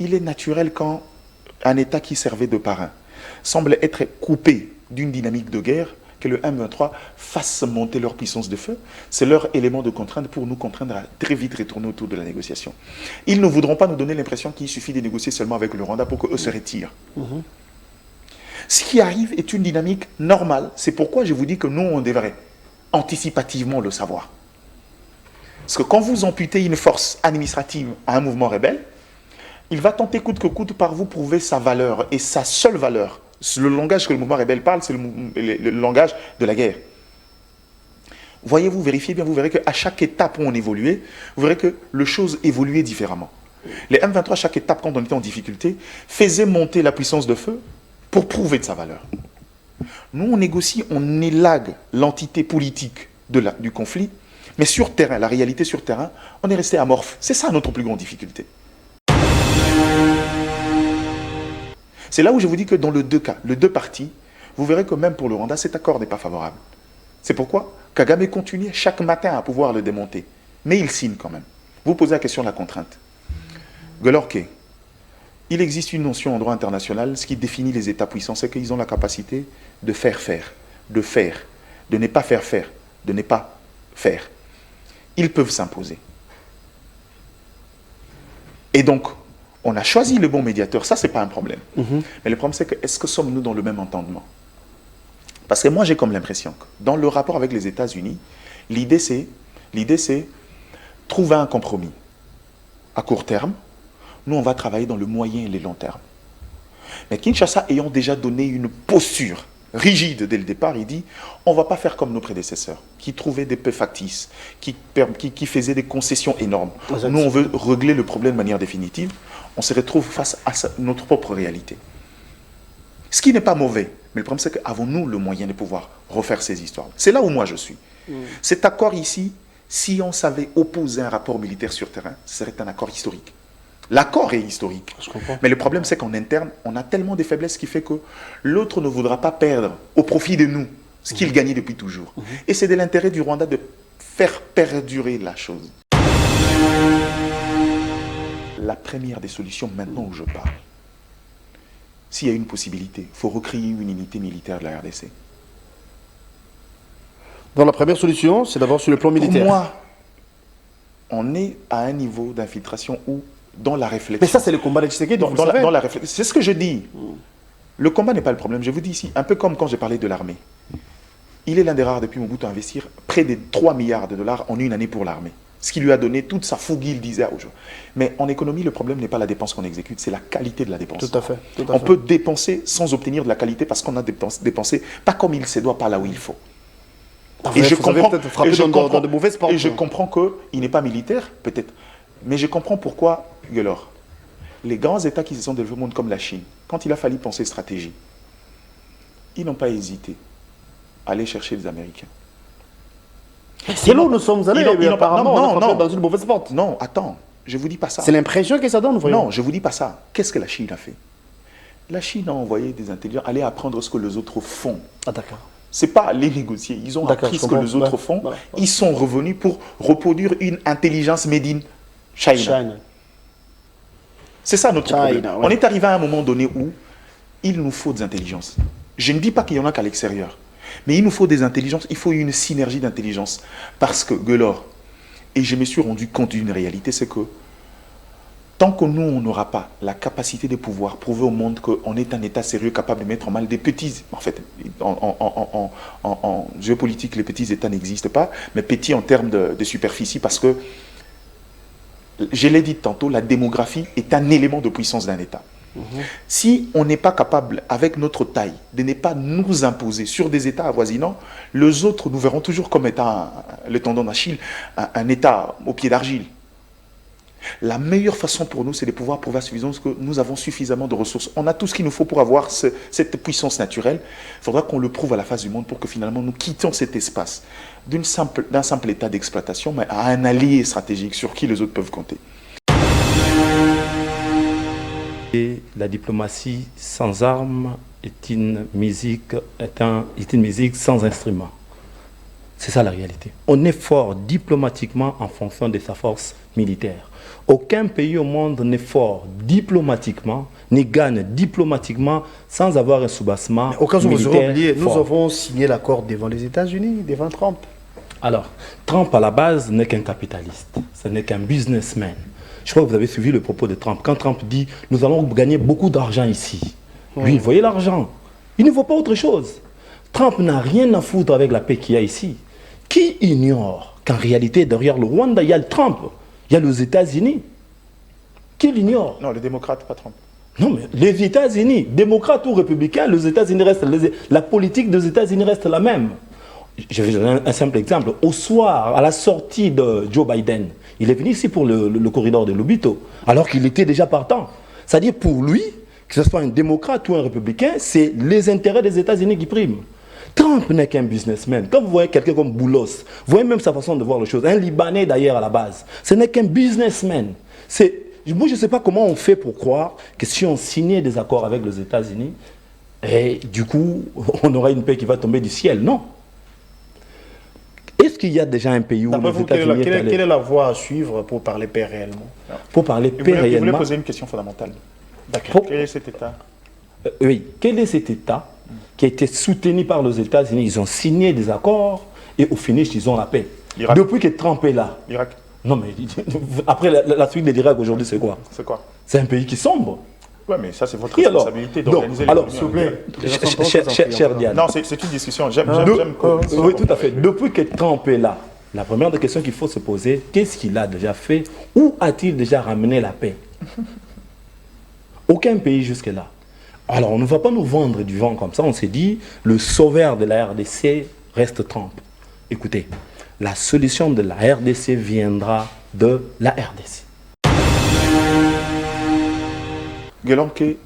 il est naturel quand un État qui servait de parrain semble être coupé d'une dynamique de guerre, que le M23 fasse monter leur puissance de feu. C'est leur élément de contrainte pour nous contraindre à très vite retourner autour de la négociation. Ils ne voudront pas nous donner l'impression qu'il suffit de négocier seulement avec le Rwanda pour qu'eux se retirent. Ce qui arrive est une dynamique normale. C'est pourquoi je vous dis que nous, on devrait anticipativement le savoir. Parce que quand vous amputez une force administrative à un mouvement rebelle, il va tenter coûte que coûte par vous prouver sa valeur et sa seule valeur. Le langage que le mouvement rebelle parle, c'est le langage de la guerre. Voyez-vous, vérifiez bien, vous verrez qu'à chaque étape où on évoluait, vous verrez que les choses évoluaient différemment. Les M23, à chaque étape, quand on était en difficulté, faisaient monter la puissance de feu pour prouver de sa valeur. Nous, on négocie, on élague l'entité politique du conflit, mais sur terrain, la réalité sur terrain, on est resté amorphe. C'est ça notre plus grande difficulté. C'est là où je vous dis que dans les deux cas, les deux parties, vous verrez que même pour le Rwanda, cet accord n'est pas favorable. C'est pourquoi Kagame continue chaque matin à pouvoir le démonter. Mais il signe quand même. Vous posez la question de la contrainte. Gelorke, il existe une notion en droit international, ce qui définit les États puissants, c'est qu'ils ont la capacité de faire, de ne pas faire, de ne pas faire. Ils peuvent s'imposer. Et donc, on a choisi le bon médiateur, ça c'est pas un problème. Mais le problème c'est que, est-ce que sommes-nous dans le même entendement? Parce que moi j'ai comme l'impression que dans le rapport avec les États-Unis, l'idée c'est trouver un compromis à court terme. Nous on va travailler dans le moyen et le long terme. Mais Kinshasa ayant déjà donné une posture rigide dès le départ, il dit on ne va pas faire comme nos prédécesseurs qui trouvaient des peu factices, qui faisaient des concessions énormes. Nous on veut régler le problème de manière définitive. On se retrouve face à notre propre réalité. Ce qui n'est pas mauvais, mais le problème c'est qu'avons-nous le moyen de pouvoir refaire ces histoires? C'est là où moi je suis. Cet accord ici, si on savait opposer un rapport militaire sur terrain, ce serait un accord historique. L'accord est historique. Je comprends. Mais le problème c'est qu'en interne, on a tellement de faiblesses qui fait que l'autre ne voudra pas perdre au profit de nous ce qu'il gagnait depuis toujours. Et c'est de l'intérêt du Rwanda de faire perdurer la chose. La première des solutions, maintenant où je parle, s'il y a une possibilité, il faut recréer une unité militaire de la RDC. Donc la première solution, c'est d'abord sur le plan militaire. Pour moi, on est à un niveau d'infiltration où, dans la réflexion... Mais ça, c'est le combat de Tshisekedi, dans la réflexion. C'est ce que je dis. Le combat n'est pas le problème. Je vous dis ici, un peu comme quand j'ai parlé de l'armée. Il est l'un des rares depuis Mobutu à investir près de 3 milliards de dollars en une année pour l'armée. Ce qui lui a donné toute sa fougue, il disait aujourd'hui. Mais en économie, le problème n'est pas la dépense qu'on exécute, c'est la qualité de la dépense. Tout à fait. On peut dépenser sans obtenir de la qualité parce qu'on a dépensé pas comme il se doit, pas là où il faut. Et je comprends qu'il n'est pas militaire, peut-être. Mais je comprends pourquoi, Gelor, les grands États qui se sont développés au monde comme la Chine, quand il a fallu penser stratégie, ils n'ont pas hésité à aller chercher les Américains. C'est là où nous sommes allés, apparemment, on est dans une mauvaise porte. Non, attends, je ne vous dis pas ça. C'est l'impression que ça donne, voyons. Non, je ne vous dis pas ça. Qu'est-ce que la Chine a fait? La Chine a envoyé des intelligents aller apprendre ce que les autres font. Ah d'accord. Ce n'est pas aller négocier, ils ont appris ce que les autres font. Ils sont revenus pour reproduire une intelligence made in China. C'est ça notre problème. Ouais. On est arrivé à un moment donné où il nous faut des intelligences. Je ne dis pas qu'il y en a qu'à l'extérieur. Mais il nous faut des intelligences, il faut une synergie d'intelligence. Parce que, Gelor, et je me suis rendu compte d'une réalité, c'est que tant que nous, on n'aura pas la capacité de pouvoir prouver au monde qu'on est un État sérieux capable de mettre en mal des petits... En fait, en géopolitique, les petits États n'existent pas, mais petits en termes de superficie, parce que, je l'ai dit tantôt, la démographie est un élément de puissance d'un État. Si on n'est pas capable, avec notre taille, de ne pas nous imposer sur des États avoisinants, les autres nous verront toujours comme étant le tendon d'Achille, un État au pied d'argile. La meilleure façon pour nous, c'est de pouvoir prouver à suffisance que nous avons suffisamment de ressources. On a tout ce qu'il nous faut pour avoir cette puissance naturelle. Il faudra qu'on le prouve à la face du monde pour que finalement nous quittions cet espace d'un simple état d'exploitation, mais à un allié stratégique sur qui les autres peuvent compter. Et la diplomatie sans armes est une musique sans instrument. C'est ça la réalité. On est fort diplomatiquement en fonction de sa force militaire. Aucun pays au monde n'est fort diplomatiquement, ni gagne diplomatiquement sans avoir un soubassement au cas où militaire vous aurez oublié, fort. nous avons signé l'accord devant les États-Unis, devant Trump. Alors, Trump à la base n'est qu'un capitaliste, ce n'est qu'un businessman. Je crois que vous avez suivi le propos de Trump. Quand Trump dit « nous allons gagner beaucoup d'argent ici », lui, il voyait l'argent. Il ne voit pas autre chose. Trump n'a rien à foutre avec la paix qu'il y a ici. Qui ignore qu'en réalité, derrière le Rwanda, il y a le Trump, il y a les États-Unis. Qui l'ignore? Non, les démocrates, pas Trump. Non, mais les États-Unis, démocrates ou républicains, les États-Unis restent, la politique des États-Unis reste la même. Je vais donner un simple exemple. Au soir, à la sortie de Joe Biden, il est venu ici pour le corridor de Lobito, alors qu'il était déjà partant. C'est-à-dire pour lui, que ce soit un démocrate ou un républicain, c'est les intérêts des États-Unis qui priment. Trump n'est qu'un businessman. Quand vous voyez quelqu'un comme Boulos, vous voyez même sa façon de voir les choses. Un Libanais d'ailleurs à la base. Ce n'est qu'un businessman. Moi, je ne sais pas comment on fait pour croire que si on signait des accords avec les États-Unis, et du coup, on aura une paix qui va tomber du ciel. Non. Est-ce qu'il y a déjà un pays où les États-Unis... Quelle est la voie à suivre pour parler paix réellement? Pour parler paix réellement... Je voulais poser une question fondamentale. D'accord. Quel est cet État? Oui. Quel est cet État qui a été soutenu par les États-Unis? Ils ont signé des accords et au finish, ils ont la paix. Depuis que Trump est là. L'Irak. Non, mais après la suite de l'Irak aujourd'hui, c'est quoi? C'est quoi? C'est un pays qui sombre. Oui, mais ça, c'est votre responsabilité d'organiser les... Alors, s'il vous plaît, cher Diane. Non, c'est une discussion. J'aime oui, tout à fait. Depuis que Trump est là, la première des questions qu'il faut se poser, qu'est-ce qu'il a déjà fait? Où a-t-il déjà ramené la paix? Aucun pays jusque-là. Alors, on ne va pas nous vendre du vent comme ça. On s'est dit, le sauveur de la RDC reste Trump. Écoutez, la solution de la RDC viendra de la RDC. Guelanke,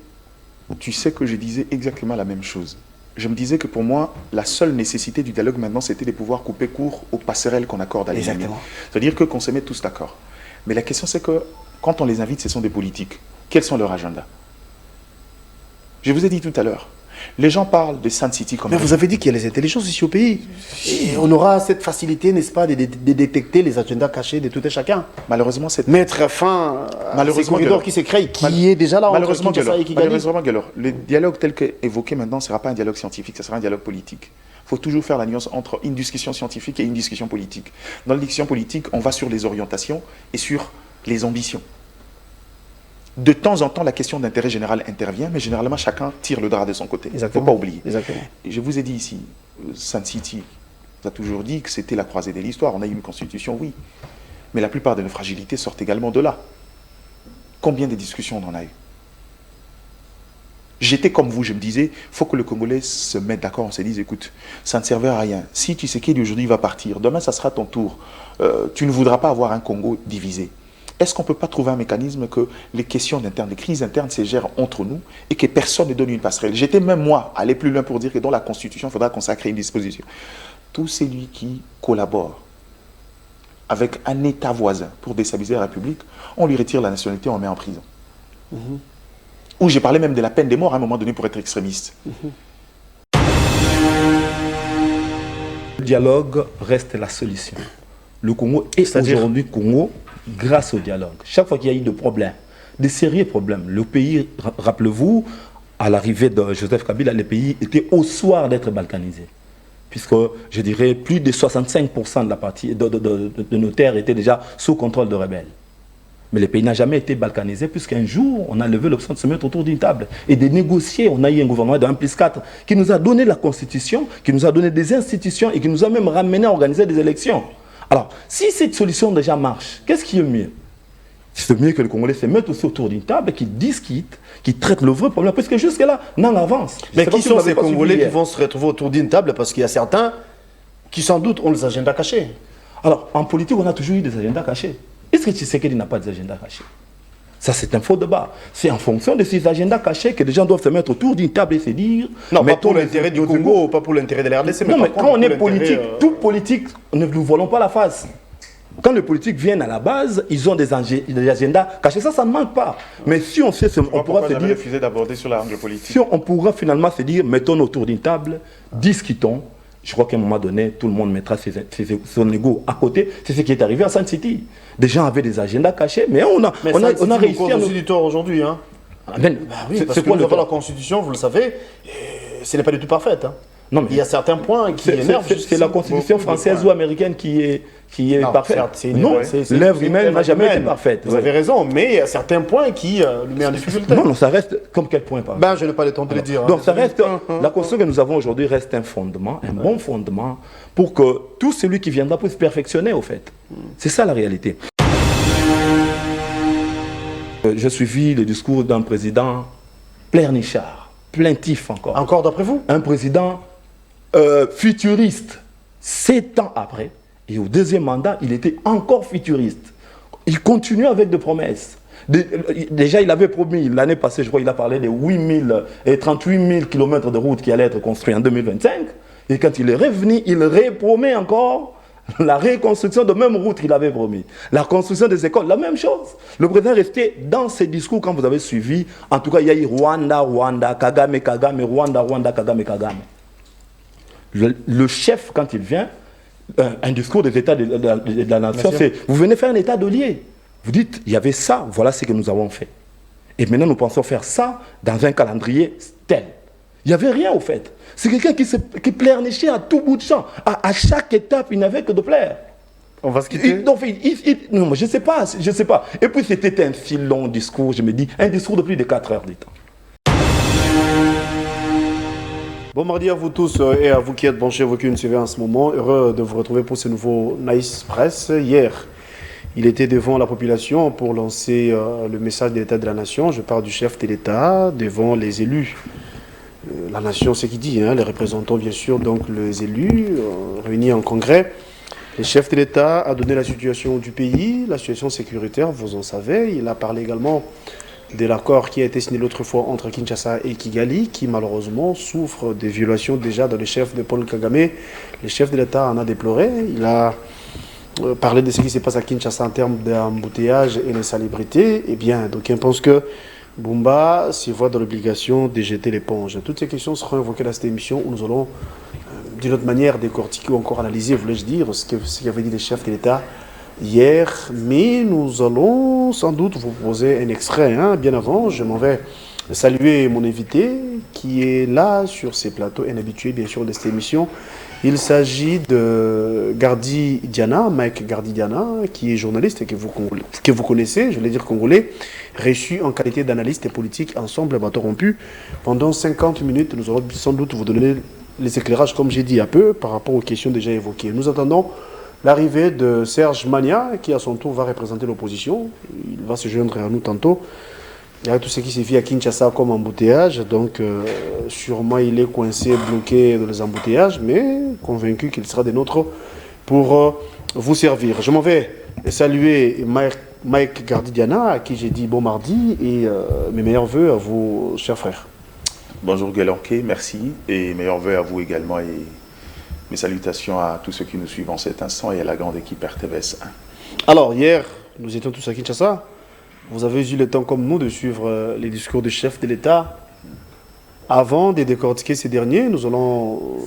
tu sais que je disais exactement la même chose. Je me disais que pour moi, la seule nécessité du dialogue maintenant, c'était de pouvoir couper court aux passerelles qu'on accorde à l'ennemi. C'est-à-dire qu'on se met tous d'accord. Mais la question, c'est que quand on les invite, ce sont des politiques. Quels sont leurs agendas? Je vous ai dit tout à l'heure, les gens parlent de Sun City comme... Mais vous avez dit qu'il y a les intelligences ici au pays. Et on aura cette facilité, n'est-ce pas, de détecter les agendas cachés de tout et chacun. Malheureusement, c'est... Mettre fin à ces corridors qui se créent, qui est déjà là malheureusement, le dialogue tel qu'évoqué maintenant ne sera pas un dialogue scientifique, ce sera un dialogue politique. Il faut toujours faire la nuance entre une discussion scientifique et une discussion politique. Dans la discussion politique, on va sur les orientations et sur les ambitions. De temps en temps, la question d'intérêt général intervient, mais généralement, chacun tire le drap de son côté. Il ne faut pas oublier. Exactement. Et je vous ai dit ici, Sun City, on a toujours dit que c'était la croisée de l'histoire. On a eu une constitution, oui. Mais la plupart de nos fragilités sortent également de là. Combien de discussions on en a eu? J'étais comme vous, je me disais, il faut que le Congolais se mette d'accord, on se dise, écoute, ça ne servait à rien. Si tu sais qu'il aujourd'hui va partir, demain, ça sera ton tour. Tu ne voudras pas avoir un Congo divisé. Est-ce qu'on ne peut pas trouver un mécanisme que les questions internes, les crises internes se gèrent entre nous et que personne ne donne une passerelle? J'étais même moi allé plus loin pour dire que dans la Constitution, il faudra consacrer une disposition. Tout celui qui collabore avec un État voisin pour déstabiliser la République, on lui retire la nationalité, on le met en prison. Ou j'ai parlé même de la peine de mort à un moment donné pour être extrémiste. Le dialogue reste la solution. Le Congo est aujourd'hui Congo grâce au dialogue. Chaque fois qu'il y a eu des problèmes, des sérieux problèmes, le pays, rappelez-vous, à l'arrivée de Joseph Kabila, le pays était au soir d'être balkanisé. Puisque, je dirais, plus de 65% de la partie de nos terres étaient déjà sous contrôle de rebelles. Mais le pays n'a jamais été balkanisé, puisqu'un jour, on a levé l'option de se mettre autour d'une table et de négocier. On a eu un gouvernement de 1+4 qui nous a donné la Constitution, qui nous a donné des institutions et qui nous a même ramené à organiser des élections. Alors, si cette solution déjà marche, qu'est-ce qui est mieux? C'est mieux que le Congolais se mette aussi autour d'une table, qui discute, qui traite le vrai problème, parce que jusque-là, on avance. Mais qui sont ces Congolais qui vont se retrouver autour d'une table? Parce qu'il y a certains qui, sans doute, ont les agendas cachés. Alors, en politique, on a toujours eu des agendas cachés. Est-ce que Tshisekedi n'a pas des agendas cachés? Ça, c'est un faux débat. C'est en fonction de ces agendas cachés que les gens doivent se mettre autour d'une table et se dire... Non, pas pour l'intérêt du Congo, pas pour l'intérêt de la RDC. Non, mais quand on est politique, tout politique, ne nous voilons pas la face. Quand les politiques viennent à la base, ils ont des agendas cachés. Ça ne manque pas. Mais si on sait, on pourra se dire... refusé d'aborder sur l'angle politique. Si on pourra finalement se dire, mettons autour d'une table, discutons je crois qu'à un moment donné, tout le monde mettra son ego à côté. C'est ce qui est arrivé à Sun City. Des gens avaient des agendas cachés, mais on a réussi à... du tort aujourd'hui. Hein. Oui, parce que nous avons la Constitution, vous le savez, ce n'est pas du tout parfaite. Hein. Non, mais il y a certains points qui énervent. C'est la Constitution française ou américaine qui est parfaite. Non, l'œuvre humaine n'a jamais été parfaite. Vous avez raison, mais il y a certains points qui lui mettent en difficulté. Non, ça reste comme quel point par je n'ai pas le temps de le dire. Donc ça reste, la Constitution que nous avons aujourd'hui reste un fondement, un bon fondement, pour que tout celui qui viendra puisse perfectionner au fait. C'est ça la réalité. J'ai suivi le discours d'un président pleurnichard, plaintif encore. Encore d'après vous? Un président futuriste, 7 ans après, et au deuxième mandat, il était encore futuriste. Il continue avec des promesses. Déjà, il avait promis, l'année passée, je crois, il a parlé de 38 000 km de routes qui allaient être construits en 2025. Et quand il est revenu, il repromet encore la reconstruction de même route qu'il avait promis. La construction des écoles, la même chose. Le président est resté dans ses discours, quand vous avez suivi, en tout cas, il y a eu Rwanda, Rwanda, Kagame, Kagame, Rwanda, Rwanda, Kagame, Kagame. Le chef, quand il vient, un discours des États de la nation, c'est vous venez faire un état de lié. Vous dites, il y avait ça, voilà ce que nous avons fait. Et maintenant, nous pensons faire ça dans un calendrier tel. Il n'y avait rien au fait. C'est quelqu'un qui pleurnichait à tout bout de champ. À chaque étape, il n'avait que de plaire. On va se quitter. Non, je ne sais pas, je sais pas. Et puis c'était un si long discours, je me dis, un discours de plus de 4 heures du temps. Bon mardi à vous tous et à vous qui êtes branchés, vous qui nous suivez en ce moment. Heureux de vous retrouver pour ce nouveau Nice Press. Hier, il était devant la population pour lancer le message de l'État de la Nation. Je parle du chef de l'État devant les élus. La Nation, c'est qui dit, hein, les représentants bien sûr, donc les élus réunis en congrès. Le chef de l'État a donné la situation du pays, la situation sécuritaire, vous en savez. Il a parlé également de l'accord qui a été signé l'autre fois entre Kinshasa et Kigali, qui malheureusement souffre des violations déjà dans le chef de Paul Kagame. Le chef de l'État en a déploré. Il a parlé de ce qui se passe à Kinshasa en termes d'embouteillage et de salubrité. Eh bien, d'aucuns pensent que Bumba se voit dans l'obligation de jeter l'éponge. Toutes ces questions seront évoquées dans cette émission où nous allons, d'une autre manière, décortiquer ou encore analyser, voulais-je dire, ce qu'avait dit le chef de l'État hier. Mais nous allons sans doute vous proposer un extrait. Bien avant, je m'en vais saluer mon invité qui est là sur ces plateaux, un habitué bien sûr de cette émission. Il s'agit de Gardi Diana, Mike Gardi Diana, qui est journaliste et que vous connaissez, je voulais dire congolais, reçu en qualité d'analyste politique ensemble Bateau Rompu. Pendant 50 minutes, nous allons sans doute vous donner les éclairages, comme j'ai dit un peu, par rapport aux questions déjà évoquées. Nous attendons l'arrivée de Serge Mania, qui à son tour va représenter l'opposition. Il va se joindre à nous tantôt. Il y a tout ce qui se vit à Kinshasa comme embouteillage, donc sûrement il est coincé, bloqué dans les embouteillages, mais convaincu qu'il sera des nôtres pour vous servir. Je m'en vais saluer Mike Gardidiana, à qui j'ai dit bon mardi, et mes meilleurs voeux à vous, chers frères. Bonjour Guelanké, merci, et meilleurs voeux à vous également, et mes salutations à tous ceux qui nous suivent en cet instant et à la grande équipe RTVS 1. Alors, hier, nous étions tous à Kinshasa. Vous avez eu le temps, comme nous, de suivre les discours du chef de l'État. Avant de décortiquer ces derniers, nous allons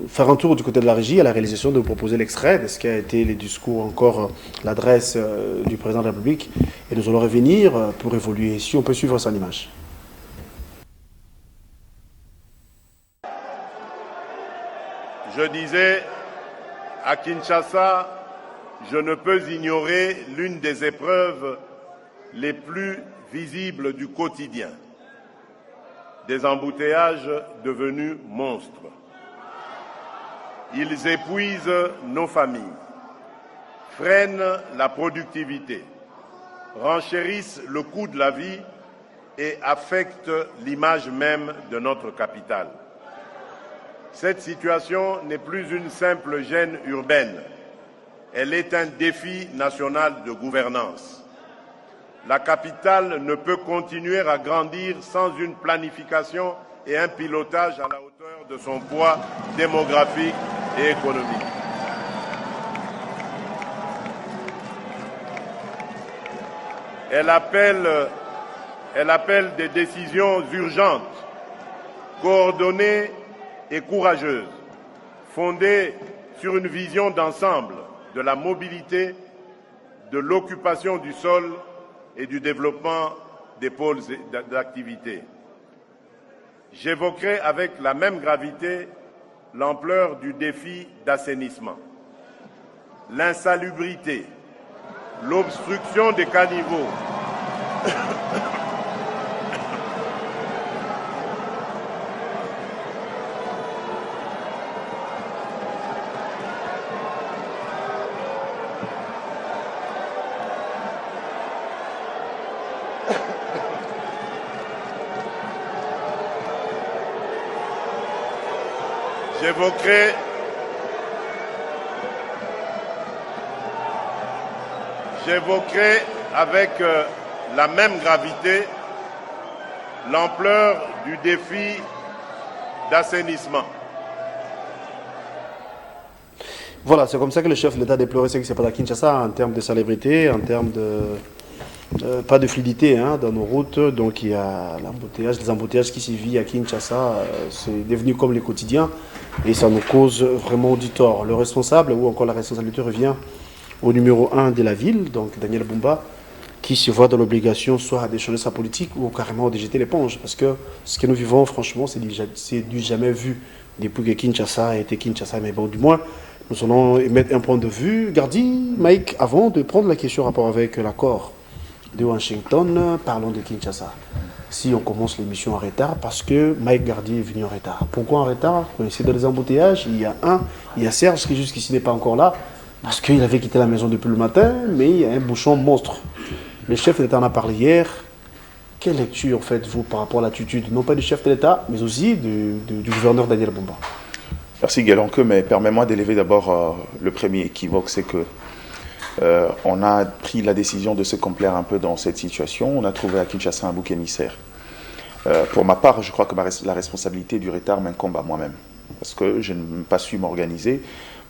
faire un tour du côté de la régie à la réalisation de vous proposer l'extrait de ce qui a été les discours, encore l'adresse du président de la République. Et nous allons revenir pour évoluer. Si on peut suivre ça en image. Je disais à Kinshasa, je ne peux ignorer l'une des épreuves les plus visibles du quotidien. Des embouteillages devenus monstres. Ils épuisent nos familles, freinent la productivité, renchérissent le coût de la vie et affectent l'image même de notre capitale. Cette situation n'est plus une simple gêne urbaine. Elle est un défi national de gouvernance. La capitale ne peut continuer à grandir sans une planification et un pilotage à la hauteur de son poids démographique et économique. Elle appelle des décisions urgentes, coordonnées et courageuses. fondée sur une vision d'ensemble de la mobilité, de l'occupation du sol et du développement des pôles d'activité. J'évoquerai avec la même gravité l'ampleur du défi d'assainissement, l'insalubrité, l'obstruction des caniveaux, J'évoquerai avec la même gravité l'ampleur du défi d'assainissement. Voilà, c'est comme ça que le chef de l'État a déploré ce qui s'est passé à Kinshasa en termes de salubrité, en termes de pas de fluidité dans nos routes. Donc il y a l'embouteillage, les embouteillages qui s'y vivent à Kinshasa, c'est devenu comme les quotidiens et ça nous cause vraiment du tort. Le responsable, ou encore la responsabilité revient au numéro 1 de la ville, donc Daniel Bumba, qui se voit dans l'obligation soit de changer sa politique ou carrément de jeter l'éponge. Parce que ce que nous vivons, franchement, c'est du jamais vu depuis que Kinshasa a été Kinshasa. Mais bon, du moins, nous allons émettre un point de vue. Gardi, Mike, avant de prendre la question en rapport avec l'accord de Washington, parlons de Kinshasa. Si on commence l'émission en retard, parce que Mike Gardi est venu en retard. Pourquoi en retard? C'est dans les embouteillages. Il y a Serge qui jusqu'ici n'est pas encore là, parce qu'il avait quitté la maison depuis le matin, mais il y a un bouchon monstre. Le chef de l'État en a parlé hier. Quelle lecture faites-vous par rapport à l'attitude, non pas du chef de l'État, mais aussi du gouverneur Daniel Bumba? Merci Galanque, mais permets-moi d'élever d'abord le premier équivoque, c'est que on a pris la décision de se complaire un peu dans cette situation. On a trouvé à Kinshasa un bouc émissaire. Pour ma part, je crois que la responsabilité du retard m'incombe à moi-même, parce que je n'ai pas su m'organiser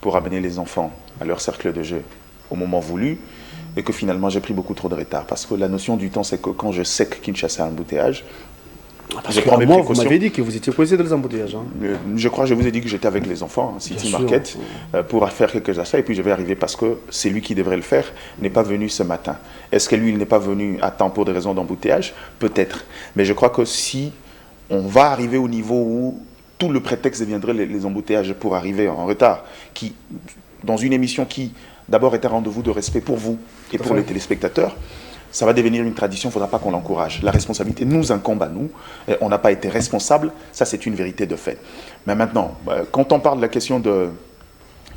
pour amener les enfants à leur cercle de jeu au moment voulu, et que finalement j'ai pris beaucoup trop de retard. Parce que la notion du temps, c'est que quand je sais que Kinshasa a un embouteillage, je prends mes précautions. Vous m'avez dit que vous étiez coincé dans les embouteillages. Je crois que je vous ai dit que j'étais avec les enfants, City Market, pour faire quelques achats, et puis je vais arriver parce que c'est lui qui devrait le faire, n'est pas venu ce matin. Est-ce que lui, il n'est pas venu à temps pour des raisons d'embouteillage? Peut-être. Mais je crois que si on va arriver au niveau où tout le prétexte deviendrait les embouteillages pour arriver en retard, dans une émission qui d'abord est un rendez-vous de respect pour vous et pour les téléspectateurs, ça va devenir une tradition, il ne faudra pas qu'on l'encourage. La responsabilité nous incombe à nous, on n'a pas été responsable, ça c'est une vérité de fait. Mais maintenant, quand on parle de la question de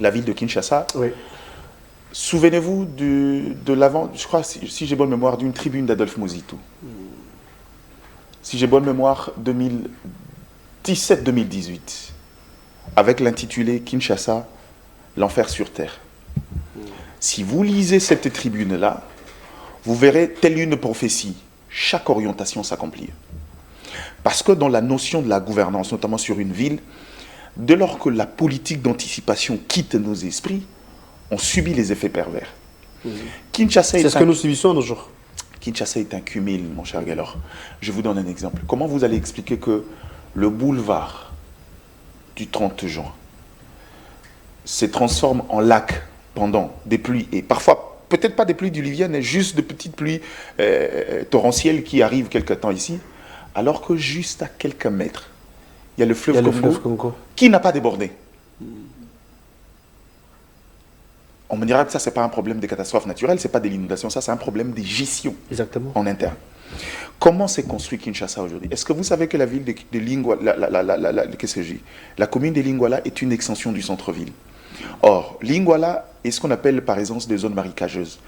la ville de Kinshasa, oui. Souvenez-vous de l'avant, je crois, si j'ai bonne mémoire, d'une tribune d'Adolphe Mouzitou. Si j'ai bonne mémoire, 2017-2018, avec l'intitulé Kinshasa, l'enfer sur terre. Si vous lisez cette tribune-là, vous verrez, telle une prophétie, chaque orientation s'accomplit. Parce que dans la notion de la gouvernance, notamment sur une ville, dès lors que la politique d'anticipation quitte nos esprits, on subit les effets pervers. Kinshasa c'est ce que nous subissons nos jours. Kinshasa est un cumul, mon cher Galor. Je vous donne un exemple. Comment vous allez expliquer que le boulevard du 30 juin se transforme en lac pendant des pluies, et parfois peut-être pas des pluies diluviennes, mais juste de petites pluies torrentielles qui arrivent quelque temps ici, alors que juste à quelques mètres, il y a le fleuve Congo qui n'a pas débordé. On me dira que ça, ce n'est pas un problème de catastrophe naturelle, ce n'est pas de l'inondation, ça, c'est un problème de gestion. Exactement. En interne. Comment s'est construit Kinshasa aujourd'hui? Est-ce que vous savez que la ville de Lingouala, la commune de Lingouala est une extension du centre-ville? Or, Lingouala est ce qu'on appelle par essence des zones marécageuses.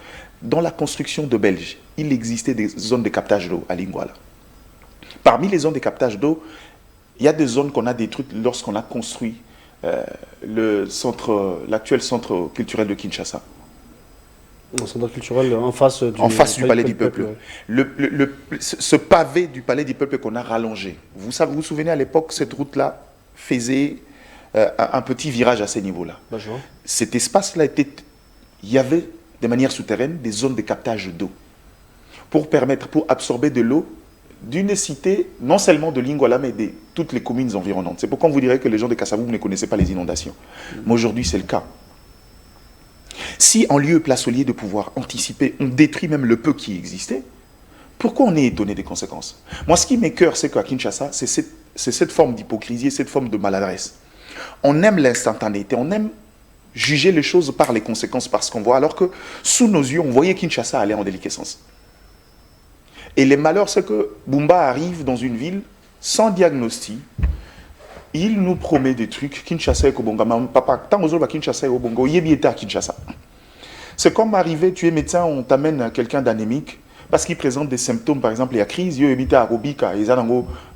Dans la construction de Belge, il existait des zones de captage d'eau à Lingouala. Parmi les zones de captage d'eau, il y a des zones qu'on a détruites lorsqu'on a construit l'actuel centre culturel de Kinshasa. Le centre culturel en face du Palais du Peuple. Ce pavé du Palais du Peuple qu'on a rallongé. Vous vous souvenez, à l'époque, cette route-là faisait un petit virage à ce niveau-là. Cet espace-là il y avait de manière souterraine des zones de captage d'eau pour absorber de l'eau d'une cité, non seulement de Lingala, mais de toutes les communes environnantes. C'est pourquoi on vous dirait que les gens de Kassavoum ne connaissaient pas les inondations. Mais aujourd'hui, c'est le cas. Si en lieu et place au lieu de pouvoir anticiper, on détruit même le peu qui existait, pourquoi on est étonné des conséquences? Moi, ce qui m'écoeure, c'est qu'à Kinshasa, c'est cette forme d'hypocrisie, cette forme de maladresse. On aime l'instantanéité, on aime juger les choses par les conséquences, parce qu'on voit, alors que sous nos yeux, on voyait Kinshasa aller en déliquescence. Et les malheurs, c'est que Bumba arrive dans une ville sans diagnostic. Il nous promet des trucs. Kinshasa et Kobonga. Papa, tant que Kinshasa et Kobonga, il y a à Kinshasa. C'est comme arriver, tu es médecin, on t'amène quelqu'un d'anémique parce qu'il présente des symptômes, par exemple, il y a crise, il y a arobika, il y a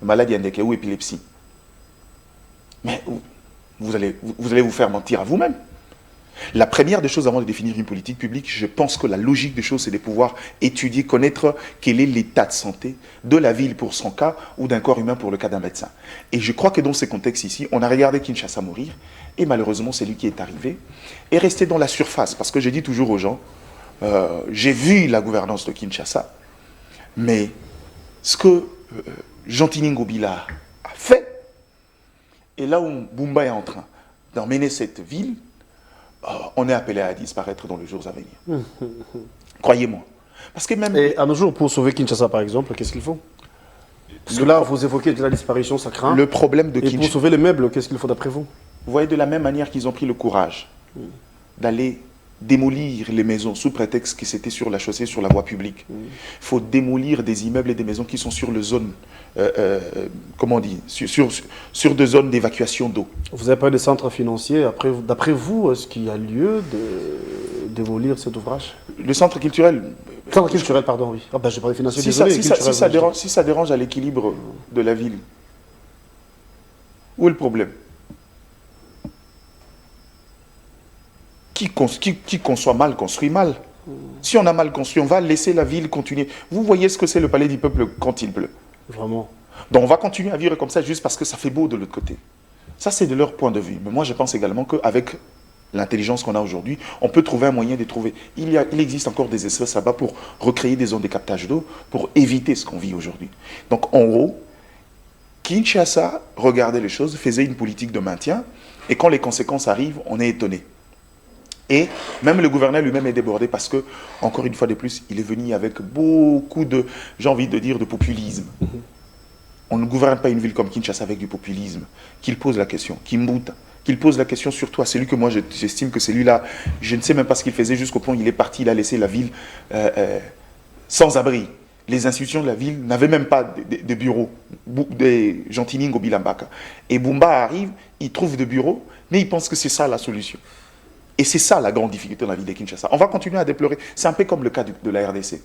maladie ou épilepsie. Mais vous allez vous faire mentir à vous-même. La première des choses avant de définir une politique publique, je pense que la logique des choses, c'est de pouvoir étudier, connaître quel est l'état de santé de la ville pour son cas ou d'un corps humain pour le cas d'un médecin. Et je crois que dans ces contextes ici, on a regardé Kinshasa mourir et malheureusement, c'est lui qui est arrivé et resté dans la surface. Parce que je dis toujours aux gens, j'ai vu la gouvernance de Kinshasa, mais ce que Jean-Tini Ngobila a fait, et là où Bumba est en train d'emmener cette ville, on est appelé à disparaître dans les jours à venir. Croyez-moi. Parce que même... Et à nos jours, pour sauver Kinshasa, par exemple, qu'est-ce qu'il faut? Parce que là, vous évoquez de la disparition, ça craint. Le problème de Kinshasa... Et pour sauver les meubles, qu'est-ce qu'il faut d'après vous? Vous voyez, de la même manière qu'ils ont pris le courage d'aller démolir les maisons sous prétexte que c'était sur la chaussée, sur la voie publique. Il faut démolir des immeubles et des maisons qui sont sur les zones, comment on dit, sur des zones d'évacuation d'eau. Vous n'avez pas de centre financier. D'après vous, est-ce qu'il y a lieu de démolir cet ouvrage? Le centre culturel... Centre culturel, pardon, oui. Ah ben, j'ai parlé financier, si ça dérange à l'équilibre de la ville, où est le problème? Qui conçoit mal, construit mal. Si on a mal construit, on va laisser la ville continuer. Vous voyez ce que c'est le palais du peuple quand il pleut. Vraiment. Donc on va continuer à vivre comme ça juste parce que ça fait beau de l'autre côté. Ça, c'est de leur point de vue. Mais moi, je pense également qu'avec l'intelligence qu'on a aujourd'hui, on peut trouver un moyen de trouver. Il existe encore des espaces là-bas pour recréer des zones de captage d'eau, pour éviter ce qu'on vit aujourd'hui. Donc en gros, Kinshasa regardait les choses, faisait une politique de maintien, et quand les conséquences arrivent, on est étonné. Et même le gouverneur lui-même est débordé parce que, encore une fois de plus, il est venu avec beaucoup de, j'ai envie de dire, de populisme. On ne gouverne pas une ville comme Kinshasa avec du populisme. Qu'il pose la question, qu'il pose la question surtout à celui que moi j'estime que celui-là, je ne sais même pas ce qu'il faisait jusqu'au point où il est parti, il a laissé la ville sans abri. Les institutions de la ville n'avaient même pas de bureaux, des Jean-Tini Ngobila Mbaka. Et Bumba arrive, il trouve des bureaux, mais il pense que c'est ça la solution. Et c'est ça la grande difficulté dans la ville de Kinshasa. On va continuer à déplorer. C'est un peu comme le cas de la RDC.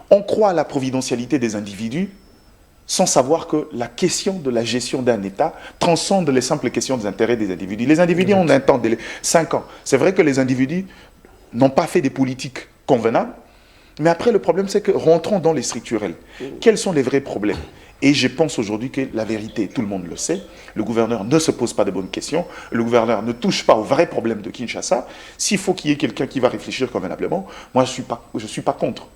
On croit à la providentialité des individus sans savoir que la question de la gestion d'un État transcende les simples questions des intérêts des individus. Les individus ont un temps, 5 ans. C'est vrai que les individus n'ont pas fait des politiques convenables, mais après le problème c'est que rentrons dans les structurels. Quels sont les vrais problèmes? Et je pense aujourd'hui que la vérité, tout le monde le sait, le gouverneur ne se pose pas de bonnes questions, le gouverneur ne touche pas aux vrais problèmes de Kinshasa. S'il faut qu'il y ait quelqu'un qui va réfléchir convenablement, moi je suis pas contre.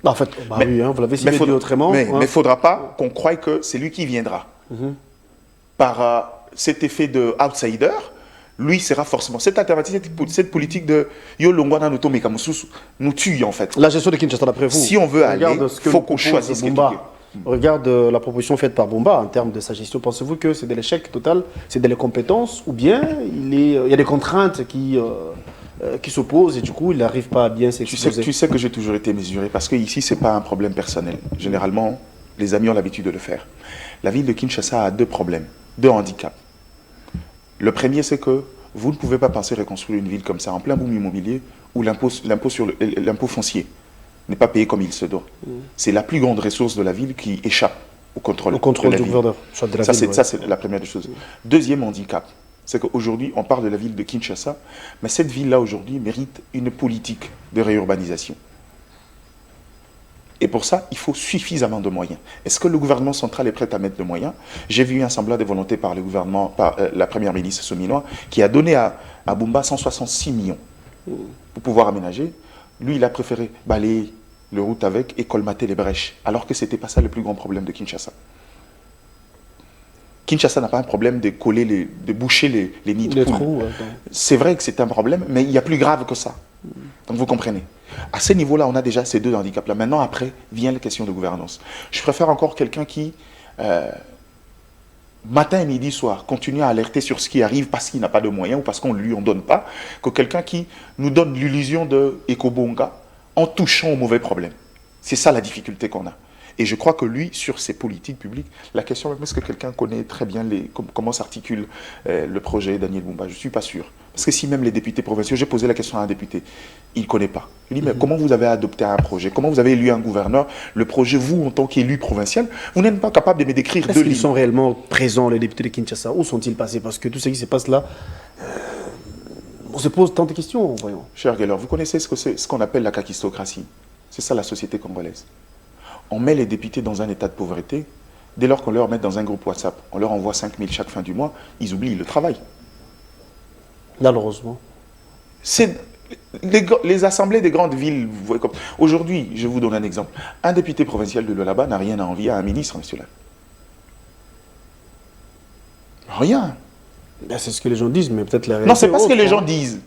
En fait, oui, hein, vous l'avez dit autrement. Mais il ne faudra pas qu'on croie que c'est lui qui viendra. Par cet effet de outsider, lui sera forcément... Cette alternative, cette politique de Yo Longwana Noto Mekamususu nous tue en fait. La gestion de Kinshasa d'après vous. Si on veut aller, il faut qu'on choisisse quelqu'un. Regarde la proposition faite par Bumba en termes de sa gestion. Pensez-vous que c'est de l'échec total, c'est de l'incompétence, ou bien il y a des contraintes qui s'opposent et du coup il n'arrive pas à bien s'exposer? Tu sais que j'ai toujours été mesuré parce que ici c'est pas un problème personnel. Généralement, les amis ont l'habitude de le faire. La ville de Kinshasa a 2 problèmes, 2 handicaps. Le premier, c'est que vous ne pouvez pas penser reconstruire une ville comme ça en plein boom immobilier où l'impôt foncier n'est pas payé comme il se doit. C'est la plus grande ressource de la ville qui échappe au contrôle du gouverneur. Ça, c'est la première des choses. Deuxième handicap, c'est qu'aujourd'hui, on parle de la ville de Kinshasa, mais cette ville-là, aujourd'hui, mérite une politique de réurbanisation. Et pour ça, il faut suffisamment de moyens. Est-ce que le gouvernement central est prêt à mettre de moyens? J'ai vu un semblant de volonté par le gouvernement, par la première ministre Sominois, qui a donné à Bumba 166 millions pour pouvoir aménager. Lui, il a préféré balayer le route avec et colmater les brèches, alors que ce n'était pas ça le plus grand problème de Kinshasa. Kinshasa n'a pas un problème de coller, de boucher les nids de poules. C'est vrai que c'est un problème, mais il y a plus grave que ça. Donc vous comprenez. À ce niveau-là, on a déjà ces deux handicaps-là. Maintenant, après, vient la question de gouvernance. Je préfère encore quelqu'un qui, matin, midi, soir, continue à alerter sur ce qui arrive parce qu'il n'a pas de moyens ou parce qu'on ne lui en donne pas, que quelqu'un qui nous donne l'illusion de Ekobonga en touchant au mauvais problème. C'est ça la difficulté qu'on a. Et je crois que lui, sur ses politiques publiques, la question même, est-ce que quelqu'un connaît très bien comment s'articule le projet Daniel Bumba? Je ne suis pas sûr. Parce que si même les députés provinciaux, j'ai posé la question à un député, il ne connaît pas. Je lui dis, mais comment vous avez adopté un projet? Comment vous avez élu un gouverneur? Le projet, vous, en tant qu'élu provincial, vous n'êtes pas capable de me décrire deux lignes. Est-ce qu'ils sont réellement présents, les députés de Kinshasa? Où sont-ils passés? Parce que tout ce qui se passe là, on se pose tant de questions, voyons. Cher Geller, vous connaissez ce qu'on appelle la kakistocratie? C'est ça la société congolaise. On met les députés dans un état de pauvreté. Dès lors qu'on leur met dans un groupe WhatsApp, on leur envoie 5 000 chaque fin du mois, ils oublient le travail. Malheureusement. C'est les assemblées des grandes villes. Aujourd'hui, je vous donne un exemple. Un député provincial de Lualaba n'a rien à envier à un ministre national. Rien. Ben, c'est ce que les gens disent, mais peut-être la réalité. Non, c'est pas ce que les gens disent.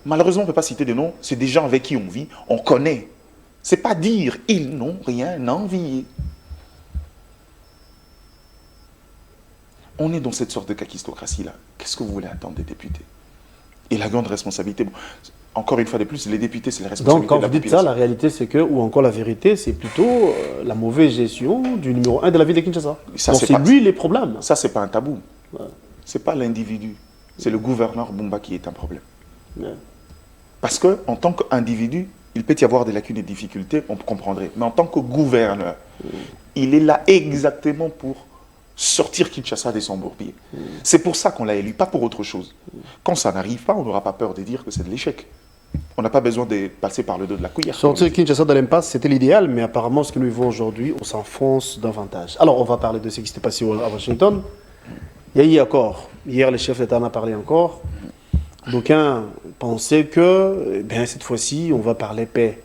Malheureusement, on ne peut pas citer de noms. C'est des gens avec qui on vit, on connaît. C'est pas dire ils n'ont rien à envier. On est dans cette sorte de kakistocratie-là. Qu'est-ce que vous voulez attendre des députés? Et la grande responsabilité, bon, encore une fois de plus, les députés, c'est la responsabilité. Donc, quand vous dites ça, la réalité, c'est que, ou encore la vérité, c'est plutôt la mauvaise gestion du numéro 1 de la ville de Kinshasa. C'est lui les problèmes. Ça, c'est pas un tabou. Ouais. C'est pas l'individu. C'est le gouverneur Bumba qui est un problème. Ouais. Parce qu'en tant qu'individu, il peut y avoir des lacunes et des difficultés, on comprendrait. Mais en tant que gouverneur, il est là exactement pour sortir Kinshasa de son bourbier. C'est pour ça qu'on l'a élu, pas pour autre chose. Quand ça n'arrive pas, on n'aura pas peur de dire que c'est de l'échec. On n'a pas besoin de passer par le dos de la cuillère. Sortir Kinshasa de l'impasse, c'était l'idéal, mais apparemment, ce que nous vivons aujourd'hui, on s'enfonce davantage. Alors, on va parler de ce qui s'est passé à Washington. Il y a eu encore. Hier, le chef d'État en a parlé encore. D'aucuns pensaient que, cette fois-ci, on va parler paix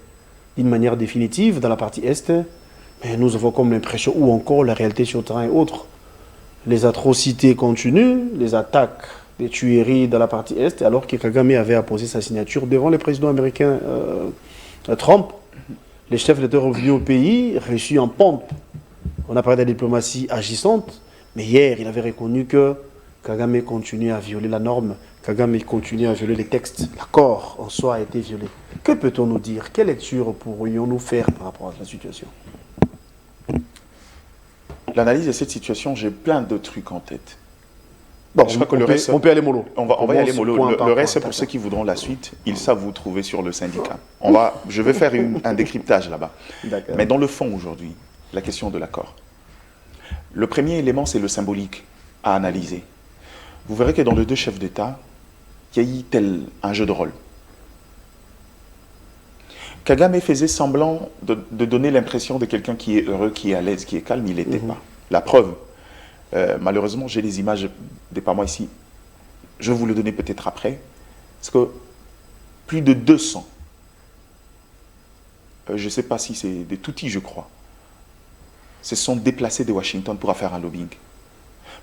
d'une manière définitive dans la partie Est. Mais nous avons comme l'impression, ou encore la réalité sur le terrain est autre. Les atrocités continuent, les attaques, les tueries dans la partie Est, alors que Kagame avait apposé sa signature devant le président américain Trump. Les chefs d'État revenus au pays, reçus en pompe. On a parlé de la diplomatie agissante, mais hier, il avait reconnu que Kagame continue à violer la norme. Kagame continue à violer les textes. L'accord en soi a été violé. Que peut-on nous dire? Quelle lecture pourrions-nous faire par rapport à la situation? L'analyse de cette situation, j'ai plein de trucs en tête. Bon, je crois que le reste, on peut aller mollo. On va y aller mollo. Le reste, c'est pour ceux qui voudront la suite. Ils savent vous trouver sur le syndicat. Je vais faire un décryptage là-bas. Mais dans le fond, aujourd'hui, la question de l'accord. Le premier élément, c'est le symbolique à analyser. Vous verrez que dans les deux chefs d'État, il y a eu tel un jeu de rôle. Kagame faisait semblant de donner l'impression de quelqu'un qui est heureux, qui est à l'aise, qui est calme. Il n'était pas. La preuve, malheureusement, j'ai les images des pas moi ici. Je vais vous le donner peut-être après. Parce que plus de 200, je ne sais pas si c'est des Tutsis, je crois, se sont déplacés de Washington pour faire un lobbying.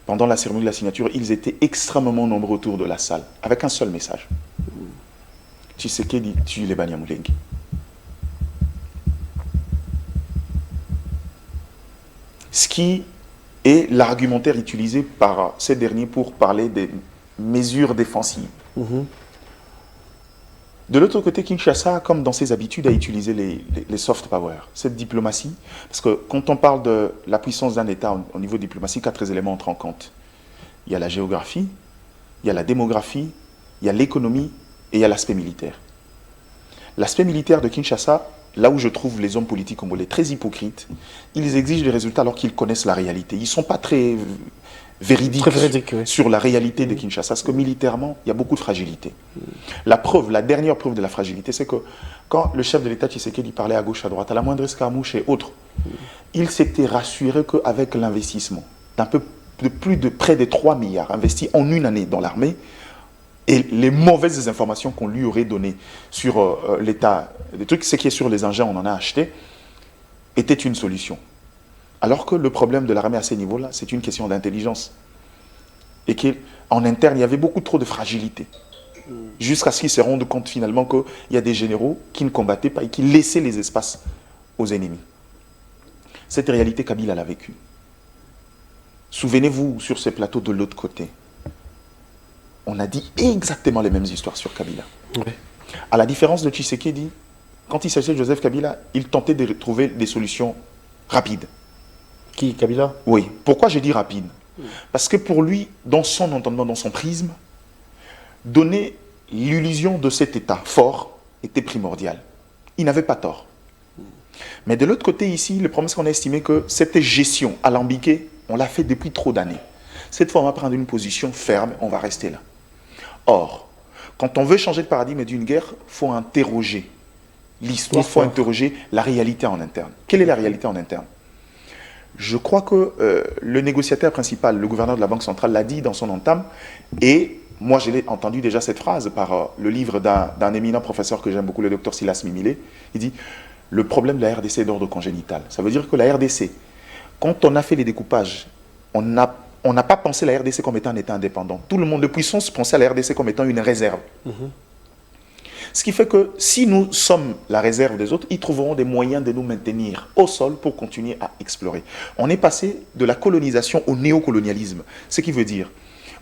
Pendant la cérémonie de la signature, ils étaient extrêmement nombreux autour de la salle, avec un seul message. Tshisekedi tue les Banyamulenge. Ce qui est l'argumentaire utilisé par ces derniers pour parler des mesures défensives. De l'autre côté, Kinshasa, comme dans ses habitudes, a utilisé les soft power, cette diplomatie. Parce que quand on parle de la puissance d'un État au niveau diplomatique, 4 éléments entrent en compte. Il y a la géographie, il y a la démographie, il y a l'économie et il y a l'aspect militaire. L'aspect militaire de Kinshasa, là où je trouve les hommes politiques congolais très hypocrites, ils exigent des résultats alors qu'ils connaissent la réalité. Ils ne sont pas très véridiques sur la réalité de Kinshasa, parce que militairement, il y a beaucoup de fragilité. La dernière preuve de la fragilité, c'est que quand le chef de l'État Tshisekedi parlait à gauche, à droite, à la moindre escarmouche et autres, il s'était rassuré qu'avec l'investissement de près de 3 milliards investis en une année dans l'armée, et les mauvaises informations qu'on lui aurait données sur l'état des trucs, ce qui est sur les engins, on en a acheté, était une solution. Alors que le problème de l'armée à ces niveaux-là, c'est une question d'intelligence. Et qu'en interne, il y avait beaucoup trop de fragilité. Jusqu'à ce qu'ils se rendent compte finalement qu'il y a des généraux qui ne combattaient pas et qui laissaient les espaces aux ennemis. Cette réalité, Kabila l'a vécue. Souvenez-vous, sur ces plateaux de l'autre côté, on a dit exactement les mêmes histoires sur Kabila. Oui. À la différence de Tshisekedi, quand il s'agissait de Joseph Kabila, il tentait de trouver des solutions rapides. Qui, Kabila? Oui. Pourquoi j'ai dit rapide? Parce que pour lui, dans son entendement, dans son prisme, donner l'illusion de cet État fort était primordial. Il n'avait pas tort. Mais de l'autre côté ici, le problème c'est qu'on a estimé que cette gestion alambiquée, on l'a fait depuis trop d'années. Cette fois, on va prendre une position ferme, on va rester là. Or, quand on veut changer de paradigme d'une guerre, il faut interroger l'histoire, il faut interroger la réalité en interne. Quelle est la réalité en interne? Je crois que le négociateur principal, le gouverneur de la Banque centrale, l'a dit dans son entame, et moi je l'ai entendu déjà cette phrase par le livre d'un éminent professeur que j'aime beaucoup, le docteur Silas Mimile. Il dit « Le problème de la RDC est d'ordre congénital ». Ça veut dire que la RDC, quand on a fait les découpages, on n'a pas pensé la RDC comme étant un État indépendant. Tout le monde de puissance pensait à la RDC comme étant une réserve. Ce qui fait que si nous sommes la réserve des autres, ils trouveront des moyens de nous maintenir au sol pour continuer à explorer. On est passé de la colonisation au néocolonialisme. Ce qui veut dire,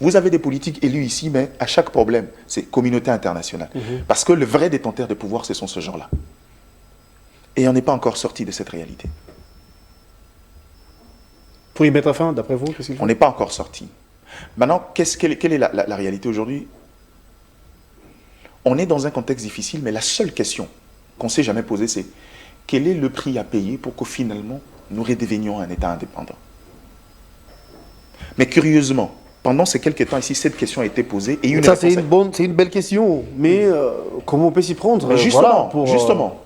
vous avez des politiques élus ici, mais à chaque problème, c'est communauté internationale. Parce que le vrai détenteur de pouvoir, ce sont ce genre-là. Et on n'est pas encore sorti de cette réalité. Pour y mettre fin, d'après vous, on n'est pas encore sorti. Maintenant, quelle est la réalité aujourd'hui? On est dans un contexte difficile, mais la seule question qu'on ne s'est jamais posée, c'est quel est le prix à payer pour que finalement nous redevenions un État indépendant? Mais curieusement, pendant ces quelques temps ici, cette question a été posée. Et ça, c'est une belle question, mais comment on peut s'y prendre? Justement, voilà, justement.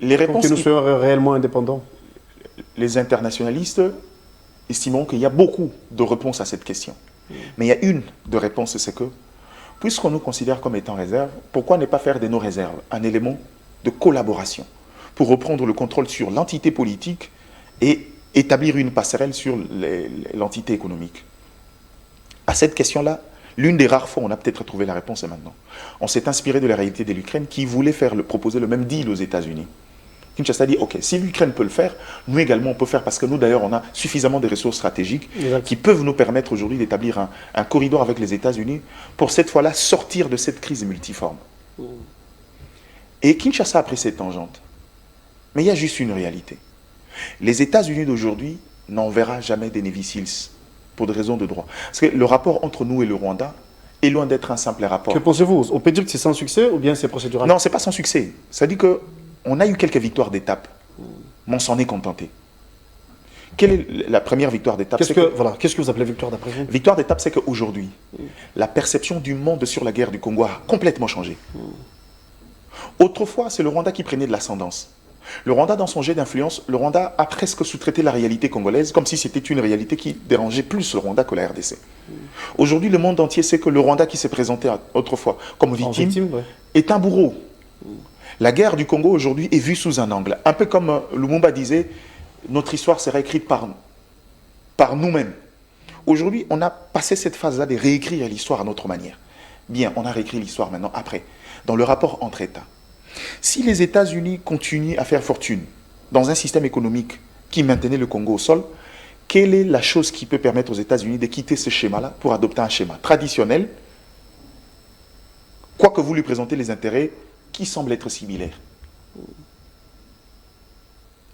Les réponses... Pour que nous soyons réellement indépendants. Les internationalistes estimons qu'il y a beaucoup de réponses à cette question. Mais il y a une de réponse, c'est que puisqu'on nous considère comme étant réserve, pourquoi ne pas faire de nos réserves un élément de collaboration pour reprendre le contrôle sur l'entité politique et établir une passerelle sur l'entité économique? À cette question-là, l'une des rares fois où on a peut-être trouvé la réponse est maintenant. On s'est inspiré de la réalité de l'Ukraine qui voulait proposer le même deal aux États-Unis. Kinshasa dit, ok, si l'Ukraine peut le faire, nous également on peut faire, parce que nous d'ailleurs on a suffisamment de ressources stratégiques qui peuvent nous permettre aujourd'hui d'établir un corridor avec les États-Unis pour cette fois-là sortir de cette crise multiforme. Et Kinshasa a pris cette tangente. Mais il y a juste une réalité. Les États-Unis d'aujourd'hui n'enverra jamais des Navy Seals pour des raisons de droit. Parce que le rapport entre nous et le Rwanda est loin d'être un simple rapport. Que pensez-vous? On peut dire que c'est sans succès ou bien c'est procédural? Non, ce n'est pas sans succès. Ça dit que on a eu quelques victoires d'étape, mais on s'en est contenté. Quelle est la première victoire d'étape? Qu'est-ce que vous appelez victoire d'après vous? Victoire d'étape, c'est qu'aujourd'hui, la perception du monde sur la guerre du Congo a complètement changé. Autrefois, c'est le Rwanda qui prenait de l'ascendance. Le Rwanda, dans son jet d'influence, le Rwanda a presque sous-traité la réalité congolaise, comme si c'était une réalité qui dérangeait plus le Rwanda que la RDC. Aujourd'hui, le monde entier sait que le Rwanda qui s'est présenté autrefois comme victime est un bourreau. La guerre du Congo aujourd'hui est vue sous un angle. Un peu comme Lumumba disait, notre histoire sera écrite par nous-mêmes. Aujourd'hui, on a passé cette phase-là de réécrire l'histoire à notre manière. Bien, on a réécrit l'histoire maintenant après, dans le rapport entre États. Si les États-Unis continuent à faire fortune dans un système économique qui maintenait le Congo au sol, quelle est la chose qui peut permettre aux États-Unis de quitter ce schéma-là pour adopter un schéma traditionnel, quoique vous lui présentez les intérêts qui semblent être similaires?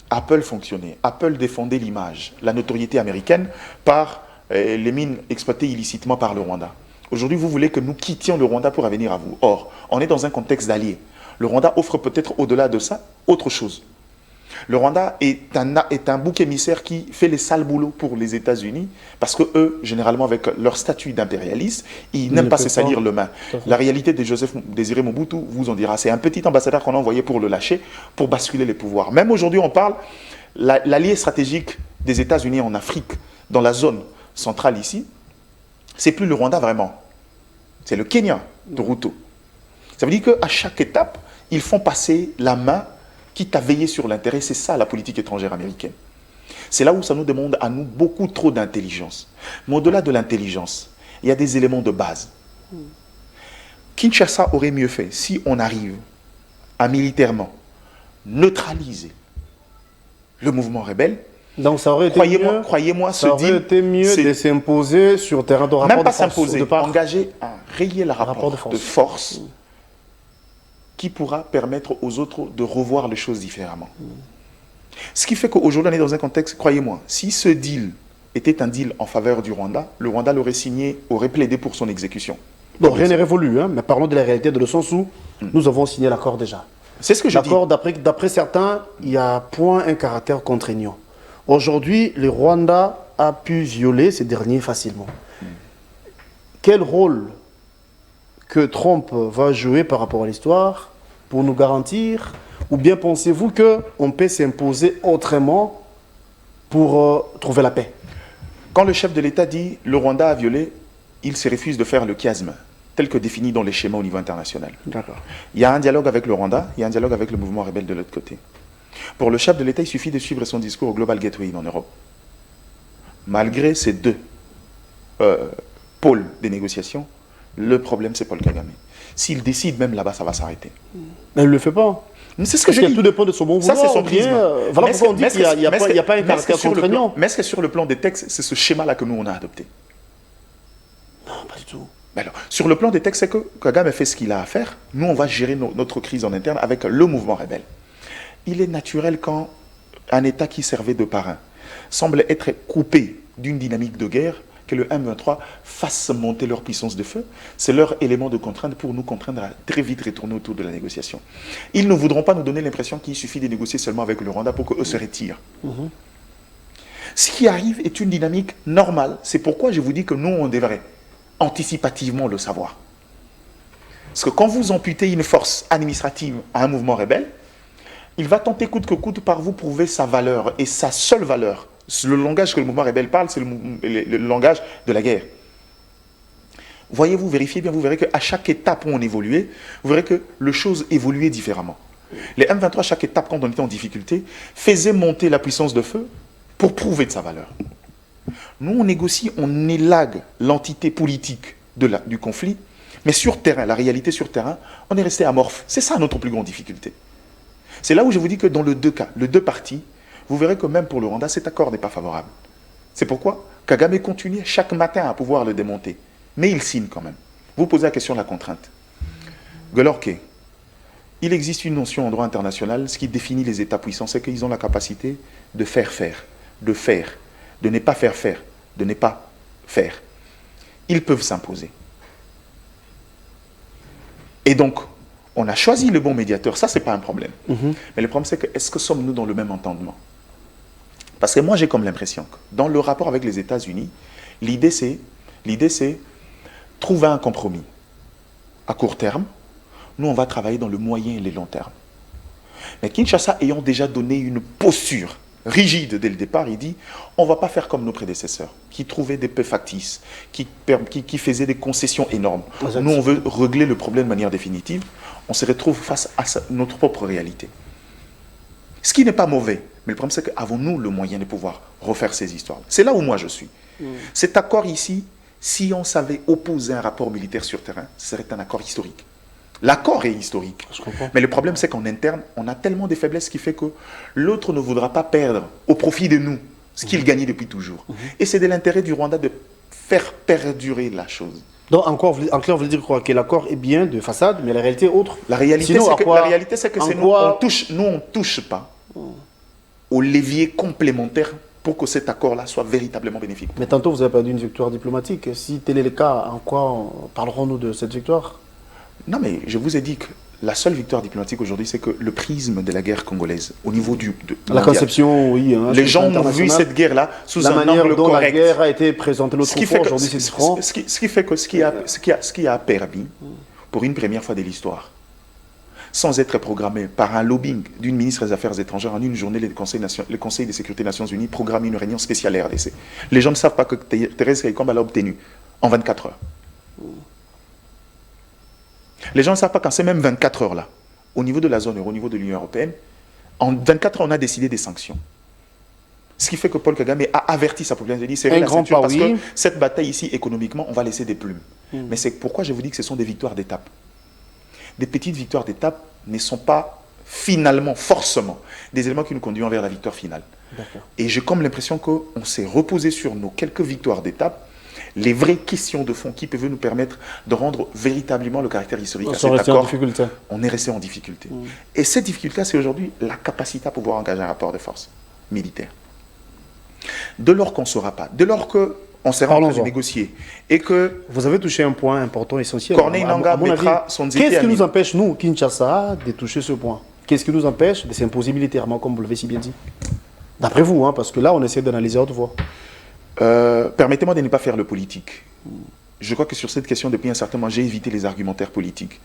Apple fonctionnait. Apple défendait l'image, la notoriété américaine par les mines exploitées illicitement par le Rwanda. Aujourd'hui, vous voulez que nous quittions le Rwanda pour revenir à vous. Or, on est dans un contexte d'alliés. Le Rwanda offre peut-être au-delà de ça autre chose. Le Rwanda est un bouc émissaire qui fait les sales boulots pour les États-Unis parce que eux, généralement avec leur statut d'impérialiste, ils n'aiment pas se salir les mains. La réalité de Joseph Désiré Mobutu vous en dira. C'est un petit ambassadeur qu'on a envoyé pour le lâcher, pour basculer les pouvoirs. Même aujourd'hui, on parle, l'allié stratégique des États-Unis en Afrique, dans la zone centrale ici, c'est plus le Rwanda vraiment. C'est le Kenya de Ruto. Ça veut dire qu'à chaque étape, ils font passer la main quitte à veiller sur l'intérêt. C'est ça la politique étrangère américaine. C'est là où ça nous demande à nous beaucoup trop d'intelligence. Mais au-delà de l'intelligence, il y a des éléments de base. Kinshasa aurait mieux fait si on arrive à militairement neutraliser le mouvement rebelle. Donc ça aurait été mieux de s'imposer sur terrain de rapport même pas s'imposer, engager à rayer le rapport de force qui pourra permettre aux autres de revoir les choses différemment. Ce qui fait qu'aujourd'hui on est dans un contexte, croyez-moi, si ce deal était un deal en faveur du Rwanda, le Rwanda l'aurait signé, aurait plaidé pour son exécution. Bon, rien n'est révolu, hein, mais parlons de la réalité, de le sens où nous avons signé l'accord déjà. C'est ce que je dis. L'accord, d'après certains, il y a point un caractère contraignant. Aujourd'hui, le Rwanda a pu violer ces derniers facilement. Quel rôle que Trump va jouer par rapport à l'histoire pour nous garantir, ou bien pensez-vous qu'on peut s'imposer autrement pour trouver la paix? Quand le chef de l'État dit le Rwanda a violé, il se refuse de faire le chiasme tel que défini dans les schémas au niveau international. Il y a un dialogue avec le Rwanda, il y a un dialogue avec le mouvement rebelle de l'autre côté. Pour le chef de l'État, il suffit de suivre son discours au Global Gateway en Europe. Malgré ces deux pôles des négociations, le problème c'est Paul Kagame. S'il décide même là-bas, ça va s'arrêter. Mais il ne le fait pas. C'est ce que je dis. Tout dépend de son bon vouloir. Ça, c'est son prisme. Voilà pourquoi on dit qu'il n'y a pas un caractère contraignant. Mais est-ce que sur le plan des textes, c'est ce schéma-là que nous, on a adopté? Non, pas du tout. Alors, sur le plan des textes, c'est que Kagame fait ce qu'il a à faire. Nous, on va gérer notre crise en interne avec le mouvement rebelle. Il est naturel quand un État qui servait de parrain semble être coupé d'une dynamique de guerre, que le M23 fasse monter leur puissance de feu. C'est leur élément de contrainte pour nous contraindre à très vite retourner autour de la négociation. Ils ne voudront pas nous donner l'impression qu'il suffit de négocier seulement avec le Rwanda pour qu'eux se retirent. Ce qui arrive est une dynamique normale. C'est pourquoi je vous dis que nous, on devrait anticipativement le savoir. Parce que quand vous amputez une force administrative à un mouvement rebelle, il va tenter coûte que coûte par vous prouver sa valeur et sa seule valeur. Le langage que le mouvement rebelle parle, c'est le langage de la guerre. Voyez-vous, vérifiez bien, vous verrez qu'à chaque étape où on évoluait, vous verrez que les choses évoluaient différemment. Les M23, à chaque étape, quand on était en difficulté, faisaient monter la puissance de feu pour prouver de sa valeur. Nous, on négocie, on élague l'entité politique du conflit, mais sur terrain, la réalité sur terrain, on est resté amorphe. C'est ça notre plus grande difficulté. C'est là où je vous dis que dans les deux cas, les deux parties, vous verrez que même pour le Rwanda, cet accord n'est pas favorable. C'est pourquoi Kagame continue chaque matin à pouvoir le démonter. Mais il signe quand même. Vous posez la question de la contrainte. Gelorke, il existe une notion en droit international, ce qui définit les États puissants, c'est qu'ils ont la capacité de faire, de faire, de ne pas faire, de ne pas faire. Ils peuvent s'imposer. Et donc, on a choisi le bon médiateur, ça c'est pas un problème. Mais le problème c'est que, est-ce que sommes-nous dans le même entendement? Parce que moi j'ai comme l'impression que dans le rapport avec les États-Unis, l'idée c'est trouver un compromis. À court terme, nous on va travailler dans le moyen et le long terme. Mais Kinshasa ayant déjà donné une posture rigide dès le départ, il dit on ne va pas faire comme nos prédécesseurs, qui trouvaient des paix factices, qui faisaient des concessions énormes. Nous on veut régler le problème de manière définitive. On se retrouve face à notre propre réalité. Ce qui n'est pas mauvais, mais le problème c'est qu'avons-nous le moyen de pouvoir refaire ces histoires? C'est là où moi je suis. Cet accord ici, si on savait opposer un rapport militaire sur terrain, ce serait un accord historique. L'accord est historique. Mais le problème c'est qu'en interne, on a tellement de faiblesses qui fait que l'autre ne voudra pas perdre au profit de nous ce qu'il gagnait depuis toujours. Et c'est de l'intérêt du Rwanda de faire perdurer la chose. Donc, en clair, vous voulez dire quoi? Que l'accord est bien de façade, mais la réalité est autre? La réalité, c'est que nous, on ne touche pas au levier complémentaire pour que cet accord-là soit véritablement bénéfique. Mais tantôt, vous avez perdu une victoire diplomatique. Si tel est le cas, en quoi parlerons-nous de cette victoire? Non, mais je vous ai dit que la seule victoire diplomatique aujourd'hui, c'est que le prisme de la guerre congolaise, au niveau de la conception, oui. Hein, les gens ont vu cette guerre-là sous un angle correct. La manière dont la guerre a été présentée l'autre fois, aujourd'hui c'est différent. Ce qui fait que ce qui a permis, pour une première fois de l'histoire, sans être programmé par un lobbying d'une ministre des Affaires étrangères, en une journée, le Conseil de sécurité des Nations Unies programme une réunion spéciale à RDC. Les gens ne savent pas que Thérèse Kaikombe l'a obtenu en 24 heures. Les gens ne savent pas quand c'est même 24 heures là, au niveau de la zone euro, au niveau de l'Union européenne, en 24 heures, on a décidé des sanctions. Ce qui fait que Paul Kagame a averti sa population, il dit c'est la ceinture parce que cette bataille ici, économiquement, on va laisser des plumes. Mais c'est pourquoi je vous dis que ce sont des victoires d'étape. Des petites victoires d'étape ne sont pas finalement, forcément, des éléments qui nous conduisent vers la victoire finale. Et j'ai comme l'impression qu'on s'est reposé sur nos quelques victoires d'étape, les vraies questions de fond qui peuvent nous permettre de rendre véritablement le caractère historique à cet accord. On est resté en difficulté. Et cette difficulté, c'est aujourd'hui la capacité à pouvoir engager un rapport de force militaire. Dès lors qu'on ne saura pas, dès lors qu'on s'est en train de négocier et que... Vous avez touché un point important, essentiel. Corneille Nangaa mettra son Nzete. Qu'est-ce qui nous empêche, nous, Kinshasa, de toucher ce point? Qu'est-ce qui nous empêche de s'imposer militairement, comme vous l'avez si bien dit? D'après vous, hein, parce que là, on essaie d'analyser à haute voix. Permettez-moi de ne pas faire le politique. Je crois que sur cette question, depuis un certain moment, j'ai évité les argumentaires politiques.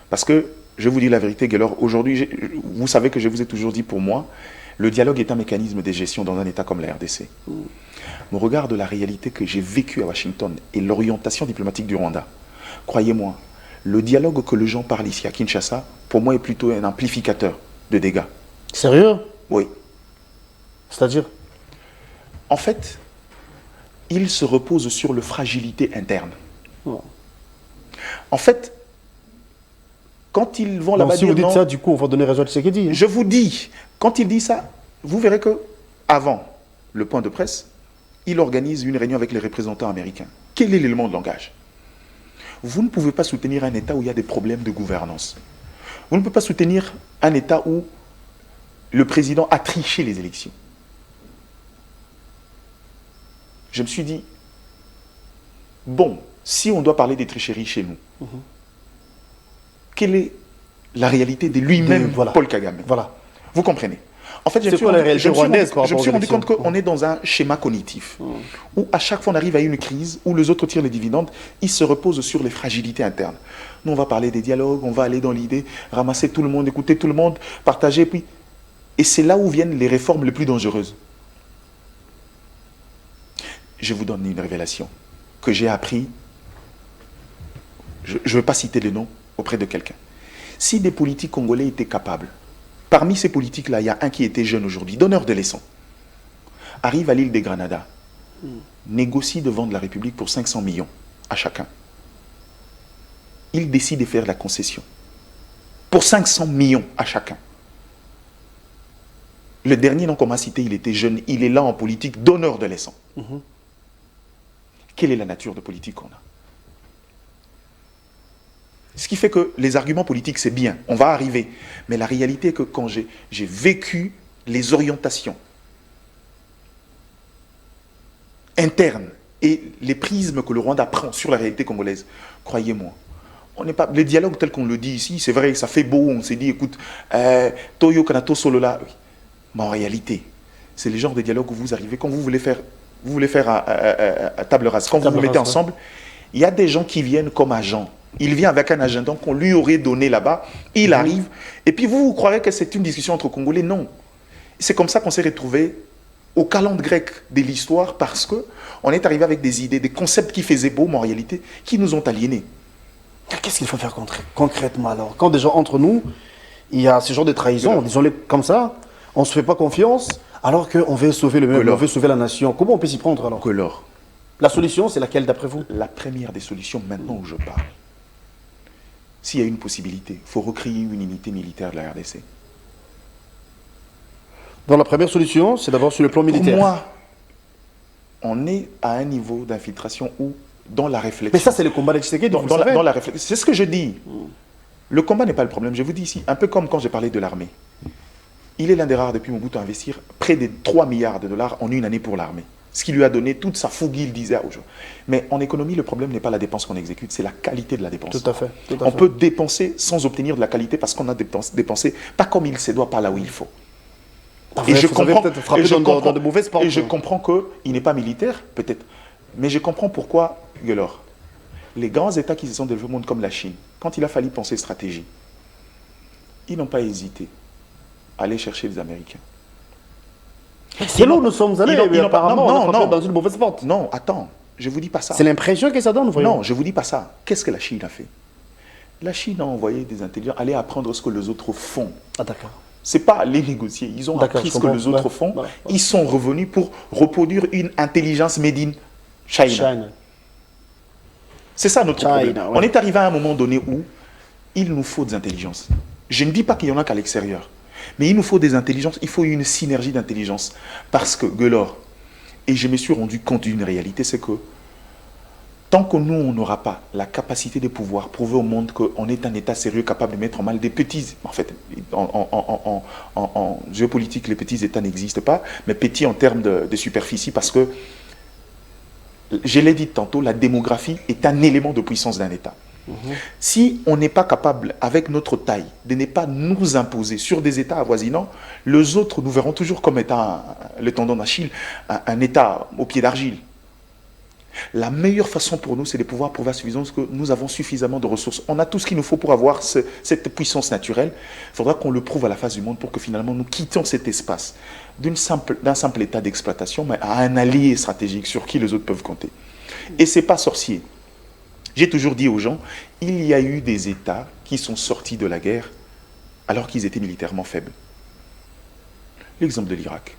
Parce que, je vous dis la vérité, Gaylor, aujourd'hui, vous savez que je vous ai toujours dit, pour moi, le dialogue est un mécanisme de gestion dans un État comme la RDC. Au regard de la réalité que j'ai vécue à Washington et l'orientation diplomatique du Rwanda, croyez-moi, le dialogue que les gens parlent ici à Kinshasa, pour moi, est plutôt un amplificateur de dégâts. Sérieux? Oui. C'est-à-dire? En fait, il se repose sur la fragilité interne. En fait, quand ils vont là-bas dire non... Si vous dites ça, du coup, on va donner raison à Tshisekedi. Je vous dis, quand il dit ça, vous verrez que avant le point de presse, il organise une réunion avec les représentants américains. Quel est l'élément de langage? Vous ne pouvez pas soutenir un État où il y a des problèmes de gouvernance. Vous ne pouvez pas soutenir un État où le président a triché les élections. Je me suis dit, bon, si on doit parler des tricheries chez nous, quelle est la réalité de lui-même, Paul Kagame? Vous comprenez? En fait, je me suis rendu compte qu'on est dans un schéma cognitif, où à chaque fois on arrive à une crise, où les autres tirent les dividendes, ils se reposent sur les fragilités internes. Nous, on va parler des dialogues, on va aller dans l'idée, ramasser tout le monde, écouter tout le monde, partager, puis... Et c'est là où viennent les réformes les plus dangereuses. Je vous donne une révélation que j'ai appris, je ne veux pas citer les noms, auprès de quelqu'un. Si des politiques congolais étaient capables, parmi ces politiques-là, il y a un qui était jeune aujourd'hui, donneur de leçons, arrive à l'île des Granada, négocie devant de la République pour 500 millions à chacun. Il décide de faire la concession. Pour 500 millions à chacun. Le dernier nom qu'on m'a cité, il était jeune, il est là en politique, donneur de leçons. Quelle est la nature de politique qu'on a? Ce qui fait que les arguments politiques, c'est bien, on va arriver. Mais la réalité est que quand j'ai vécu les orientations internes et les prismes que le Rwanda prend sur la réalité congolaise, croyez-moi, on n'est pas... Les dialogues tels qu'on le dit ici, c'est vrai, ça fait beau, on s'est dit, écoute, Toyo Kanato Solola, oui. Mais en réalité, c'est le genre de dialogue où vous arrivez, quand vous voulez faire à table rase, quand vous vous mettez ensemble, il y a des gens qui viennent comme agents. Il vient avec un agenda qu'on lui aurait donné là-bas, il arrive, et puis vous croirez que c'est une discussion entre Congolais. Non. C'est comme ça qu'on s'est retrouvé au calendrier grec de l'histoire, parce qu'on est arrivé avec des idées, des concepts qui faisaient beau, mais en réalité, qui nous ont aliénés. Qu'est-ce qu'il faut faire concrètement alors? Quand déjà entre nous, il y a ce genre de trahison, disons-le comme ça, on ne se fait pas confiance, alors qu'on veut sauver le peuple, on veut sauver la nation. Comment on peut s'y prendre alors? La solution, c'est laquelle d'après vous? La première des solutions, maintenant où je parle, s'il y a une possibilité, il faut recréer une unité militaire de la RDC. Donc la première solution, c'est d'abord sur le plan militaire. Pour moi, on est à un niveau d'infiltration où, dans la réflexion... Mais ça, c'est le combat de Tshisekedi, dans la réflexion. C'est ce que je dis. Le combat n'est pas le problème. Je vous dis ici, un peu comme quand j'ai parlé de l'armée. Il est l'un des rares depuis Mobutu à investir près de 3 milliards de dollars en une année pour l'armée. Ce qui lui a donné toute sa fougue, il disait aux gens. Mais en économie, le problème n'est pas la dépense qu'on exécute, c'est la qualité de la dépense. Tout à fait. On peut dépenser sans obtenir de la qualité parce qu'on a dépensé pas comme il se doit, pas là où il faut. Et je comprends qu'il n'est pas militaire, peut-être. Mais je comprends pourquoi, Gelor, les grands États qui se sont développés au monde comme la Chine, quand il a fallu penser stratégie, ils n'ont pas hésité à aller chercher les Américains. C'est là où nous sommes allés, mais apparemment, on est dans une mauvaise porte. Non, attends, je ne vous dis pas ça. C'est l'impression que ça donne, voyons. Non, je ne vous dis pas ça. Qu'est-ce que la Chine a fait? La Chine a envoyé des intelligents aller apprendre ce que les autres font. Ah d'accord. Ce n'est pas aller négocier. Ils ont appris ce que les autres font. Ils sont revenus pour reproduire une intelligence made in China. C'est ça notre problème. On est arrivé à un moment donné où il nous faut des intelligences. Je ne dis pas qu'il y en a qu'à l'extérieur. Mais il nous faut des intelligences. Il faut une synergie d'intelligence. Parce que, Guelor, et je me suis rendu compte d'une réalité, c'est que tant que nous, on n'aura pas la capacité de pouvoir prouver au monde qu'on est un État sérieux capable de mettre en mal des petits... En fait, en géopolitique, les petits États n'existent pas, mais petits en termes de superficie, parce que, je l'ai dit tantôt, la démographie est un élément de puissance d'un État. Si on n'est pas capable, avec notre taille, de ne pas nous imposer sur des États avoisinants, les autres nous verront toujours comme étant le tendon d'Achille, un État au pied d'argile. La meilleure façon pour nous, c'est de pouvoir prouver à suffisance que nous avons suffisamment de ressources. On a tout ce qu'il nous faut pour avoir cette puissance naturelle. Il faudra qu'on le prouve à la face du monde pour que finalement nous quittions cet espace d'un simple état d'exploitation, mais à un allié stratégique sur qui les autres peuvent compter. Et ce n'est pas sorcier. J'ai toujours dit aux gens, il y a eu des États qui sont sortis de la guerre alors qu'ils étaient militairement faibles. L'exemple de l'Irak.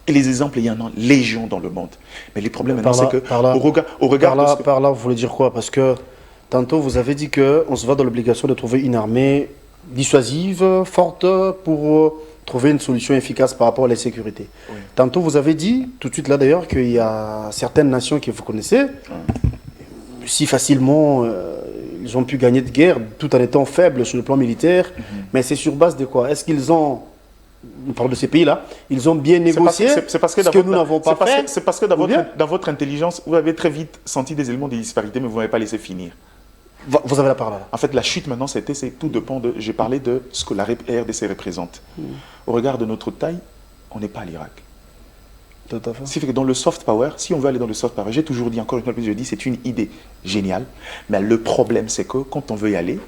Et les exemples, il y en a légion dans le monde. Mais les problèmes maintenant, c'est que au regard par là, vous voulez dire quoi? Parce que tantôt, vous avez dit qu'on se voit dans l'obligation de trouver une armée dissuasive, forte, pour trouver une solution efficace par rapport à la sécurité. Oui. Tantôt, vous avez dit, tout de suite là d'ailleurs, qu'il y a certaines nations que vous connaissez, si facilement ils ont pu gagner de guerre, tout en étant faibles sur le plan militaire, mais c'est sur base de quoi? Est-ce qu'ils ont... On parle de ces pays-là, ils ont bien négocié ce que nous n'avons pas fait. C'est parce que dans votre intelligence, vous avez très vite senti des éléments de disparité, mais vous n'avez pas laissé finir. Vous avez la parole. En fait, la chute maintenant, c'est tout dépend de... J'ai parlé de ce que la RDC représente. Au regard de notre taille, on n'est pas à l'Irak. Tout à fait. Ce qui fait que dans le soft power, si on veut aller dans le soft power, j'ai toujours dit, encore une fois, je dis, c'est une idée géniale, mais le problème, c'est que quand on veut y aller,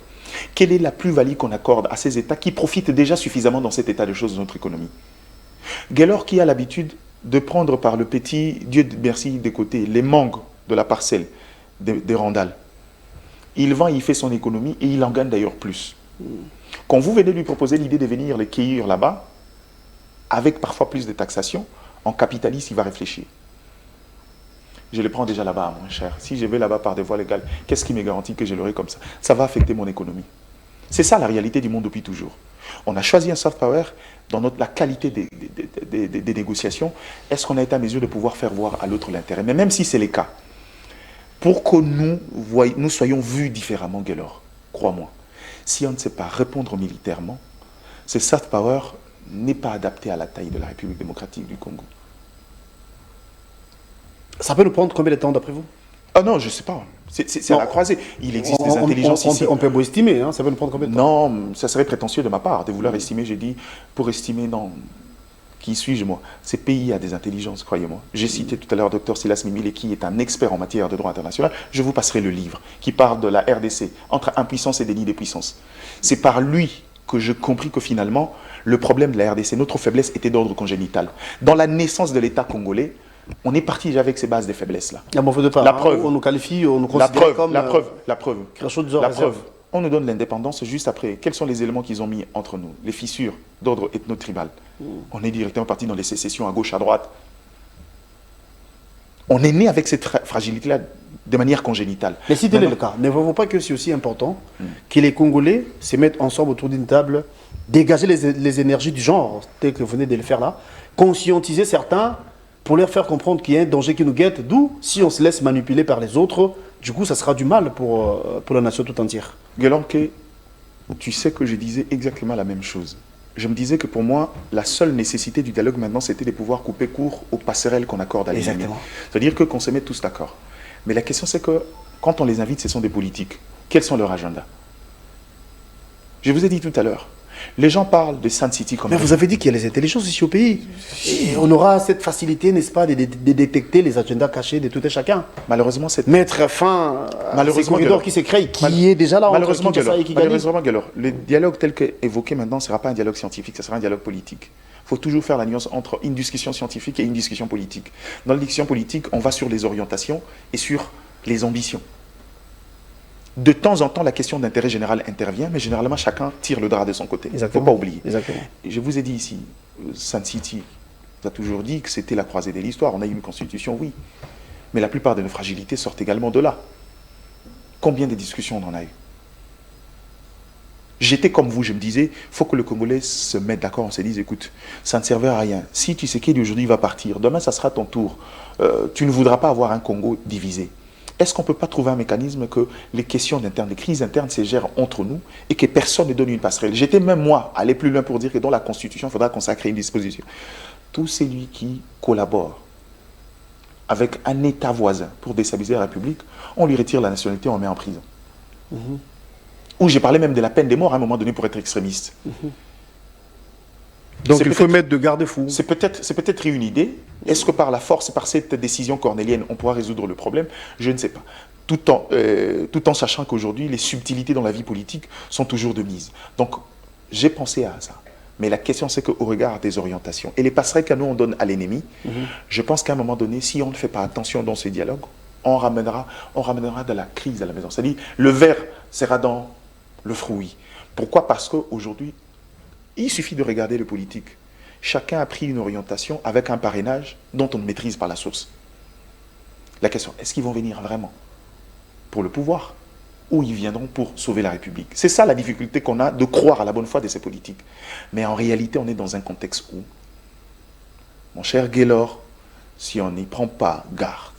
quelle est la plus-value qu'on accorde à ces États qui profitent déjà suffisamment dans cet état de choses de notre économie? Gaylor qui a l'habitude de prendre par le petit, Dieu merci des côtés, les mangues de la parcelle des Randall. Il vend, il fait son économie et il en gagne d'ailleurs plus. Quand vous venez lui proposer l'idée de venir les cueillir là-bas, avec parfois plus de taxation, en capitaliste, il va réfléchir. Je les prends déjà là-bas à moins cher. Si je vais là-bas par des voies légales, qu'est-ce qui me garantit que je l'aurai comme ça? Ça va affecter mon économie. C'est ça la réalité du monde depuis toujours. On a choisi un soft power dans la qualité des négociations. Est-ce qu'on a été à mesure de pouvoir faire voir à l'autre l'intérêt? Mais même si c'est le cas, pour que nous soyons vus différemment, Gaylor, crois-moi, si on ne sait pas répondre militairement, ce soft power n'est pas adapté à la taille de la République démocratique du Congo. Ça peut nous prendre combien de temps d'après vous? Ah non, je ne sais pas. C'est à la croisée. Il existe des intelligences ici. On peut vous estimer, hein, ça peut nous prendre combien de temps? Non, ça serait prétentieux de ma part de vouloir estimer. J'ai dit, pour estimer, non. Qui suis-je, moi? Ces pays a des intelligences, croyez-moi. J'ai cité tout à l'heure Dr Silas Mimile, qui est un expert en matière de droit international. Je vous passerai le livre qui parle de la RDC, entre impuissance et déni des puissances. C'est par lui que j'ai compris que finalement, le problème de la RDC, notre faiblesse était d'ordre congénital. Dans la naissance de l'État congolais, on est parti déjà avec ces bases de faiblesse-là. La preuve. On nous qualifie, on nous considère comme... La preuve. On nous donne l'indépendance juste après. Quels sont les éléments qu'ils ont mis entre nous? Les fissures d'ordre ethno-tribal. On est directement parti dans les sécessions à gauche, à droite. On est né avec cette fragilité-là de manière congénitale. Mais si tel est le cas, ne voyez-vous pas que c'est aussi important que les Congolais se mettent ensemble autour d'une table, dégager les énergies du genre, tel que vous venez de le faire là, conscientiser certains pour leur faire comprendre qu'il y a un danger qui nous guette, d'où, si on se laisse manipuler par les autres, du coup, ça sera du mal pour la nation tout entière. Guélanké, tu sais que je disais exactement la même chose. Je me disais que pour moi, la seule nécessité du dialogue maintenant, c'était de pouvoir couper court aux passerelles qu'on accorde à l'ennemi. C'est-à-dire qu'on se met tous d'accord. Mais la question, c'est que quand on les invite, ce sont des politiques. Quels sont leurs agendas? Je vous ai dit tout à l'heure, les gens parlent de Sun City comme... Mais vous avez dit qu'il y a les intelligences ici au pays. Et on aura cette facilité, n'est-ce pas, de détecter les agendas cachés de tout et chacun. Malheureusement, c'est... Mettre fin à ces corridors qui se créent, qui est déjà là entre Kinshasa et Kigali. Malheureusement, le dialogue tel qu'évoqué maintenant ne sera pas un dialogue scientifique, ce sera un dialogue politique. Il faut toujours faire la nuance entre une discussion scientifique et une discussion politique. Dans la discussion politique, on va sur les orientations et sur les ambitions. De temps en temps, la question d'intérêt général intervient, mais généralement, chacun tire le drap de son côté. Il ne faut pas oublier. Exactement. Je vous ai dit ici, Sun City, on a toujours dit que c'était la croisée de l'histoire. On a eu une constitution, oui. Mais la plupart de nos fragilités sortent également de là. Combien de discussions on en a eu? J'étais comme vous, je me disais, il faut que le Congolais se mette d'accord, on se dise, écoute, ça ne servait à rien. Si tu sais qu'il aujourd'hui va partir, demain ça sera ton tour. Tu ne voudras pas avoir un Congo divisé. Est-ce qu'on ne peut pas trouver un mécanisme que les questions internes, les crises internes se gèrent entre nous et que personne ne donne une passerelle? J'étais même moi allé plus loin pour dire que dans la Constitution, il faudra consacrer une disposition. Tout celui qui collabore avec un État voisin pour déstabiliser la République, on lui retire la nationalité, on le met en prison. Ou j'ai parlé même de la peine de mort à un moment donné pour être extrémiste. Donc il faut mettre de garde-fous. C'est peut-être une idée. Est-ce que par la force et par cette décision cornélienne, on pourra résoudre le problème? Je ne sais pas. Tout en sachant qu'aujourd'hui, les subtilités dans la vie politique sont toujours de mise. Donc, j'ai pensé à ça. Mais la question, c'est qu'au regard des orientations et les passerelles que nous, on donne à l'ennemi, je pense qu'à un moment donné, si on ne fait pas attention dans ce dialogue, on ramènera de la crise à la maison. C'est-à-dire, le verre sera dans le fruit. Pourquoi? Parce qu'aujourd'hui, il suffit de regarder le politique. Chacun a pris une orientation avec un parrainage dont on ne maîtrise pas la source. La question, est-ce qu'ils vont venir vraiment pour le pouvoir ou ils viendront pour sauver la République? C'est ça la difficulté qu'on a de croire à la bonne foi de ces politiques. Mais en réalité, on est dans un contexte où, mon cher Gaylor, si on n'y prend pas garde,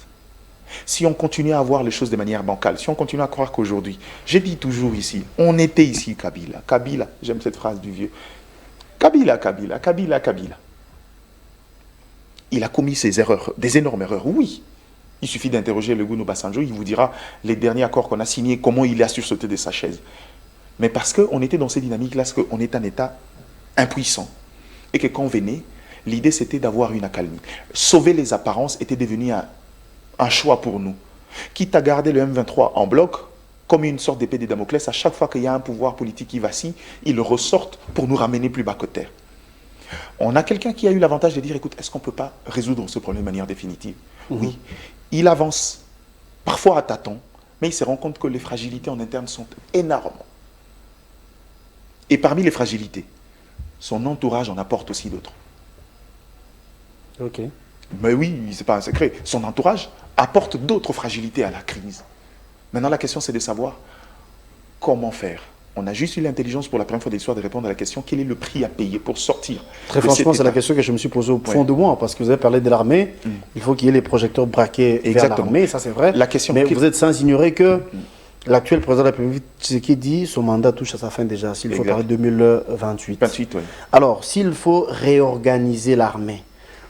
si on continue à voir les choses de manière bancale, si on continue à croire qu'aujourd'hui, j'ai dit toujours ici, on était ici Kabila. Kabila, j'aime cette phrase du vieux. Kabila. Il a commis ses erreurs, des énormes erreurs, oui. Il suffit d'interroger le Gounou Basanjo, il vous dira les derniers accords qu'on a signés, comment il a sursauté de sa chaise. Mais parce qu'on était dans ces dynamiques-là, parce qu'on est un État impuissant. Et que quand on venait, l'idée c'était d'avoir une accalmie. Sauver les apparences était devenu un choix pour nous. Quitte à garder le M23 en bloc, comme une sorte d'épée de Damoclès, à chaque fois qu'il y a un pouvoir politique qui vacille, ils le ressortent pour nous ramener plus bas que terre. On a quelqu'un qui a eu l'avantage de dire, écoute, est-ce qu'on ne peut pas résoudre ce problème de manière définitive? Oui. Il avance, parfois à tâtons, mais il se rend compte que les fragilités en interne sont énormes. Et parmi les fragilités, son entourage en apporte aussi d'autres. Ok. Mais oui, ce n'est pas un secret. Son entourage apporte d'autres fragilités à la crise. Maintenant, la question, c'est de savoir comment faire. On a juste eu l'intelligence pour la première fois de l'histoire de répondre à la question, quel est le prix à payer pour sortir? Très franchement, c'est la question que je me suis posée au fond de moi, parce que vous avez parlé de l'armée, il faut qu'il y ait les projecteurs braqués vers l'armée, ça c'est vrai. La question mais vous êtes sans ignorer que l'actuel président de la République, ce qui dit, son mandat touche à sa fin déjà, s'il faut parler de 2028. 28, oui. Alors, s'il faut réorganiser l'armée,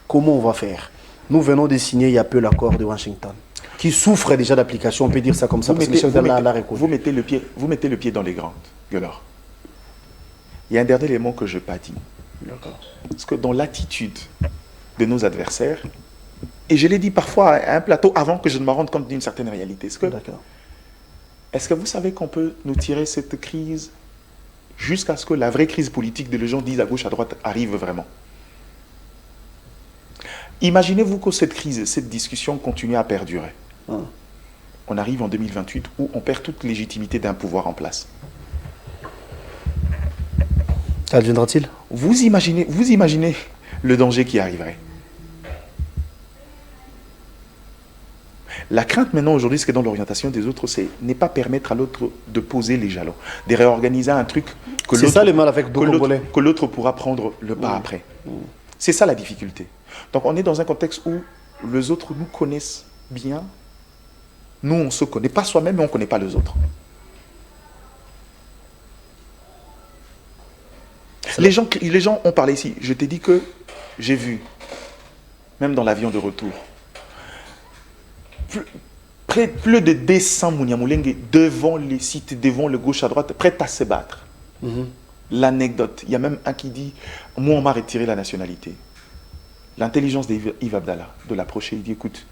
comment on va faire? Nous venons de signer il y a peu l'accord de Washington, qui souffre déjà d'application, on peut dire ça comme ça, vous mettez le pied dans les grandes, Gaylor. Il y a un dernier élément que je n'ai pas dit. Parce que dans l'attitude de nos adversaires, et je l'ai dit parfois à un plateau avant que je ne me rende compte d'une certaine réalité, est-ce que vous savez qu'on peut nous tirer cette crise jusqu'à ce que la vraie crise politique de les gens disent à gauche, à droite, arrive vraiment? Imaginez-vous que cette crise, cette discussion continue à perdurer. On arrive en 2028 où on perd toute légitimité d'un pouvoir en place. Adviendra-t-il? Vous imaginez le danger qui arriverait. La crainte maintenant aujourd'hui, c'est que dans l'orientation des autres, n'est pas permettre à l'autre de poser les jalons, de réorganiser un truc que l'autre pourra prendre le pas après. C'est ça la difficulté. Donc on est dans un contexte où les autres nous connaissent bien. Nous, on ne se connaît pas soi-même, mais on ne connaît pas les autres. Les gens ont parlé ici. Je t'ai dit que j'ai vu, même dans l'avion de retour, plus de 200 Mouniamoulenge devant les sites, devant le gauche à droite, prêts à se battre. L'anecdote, il y a même un qui dit, moi on m'a retiré la nationalité. L'intelligence d'Yves Abdallah, de l'approcher, il dit, écoute,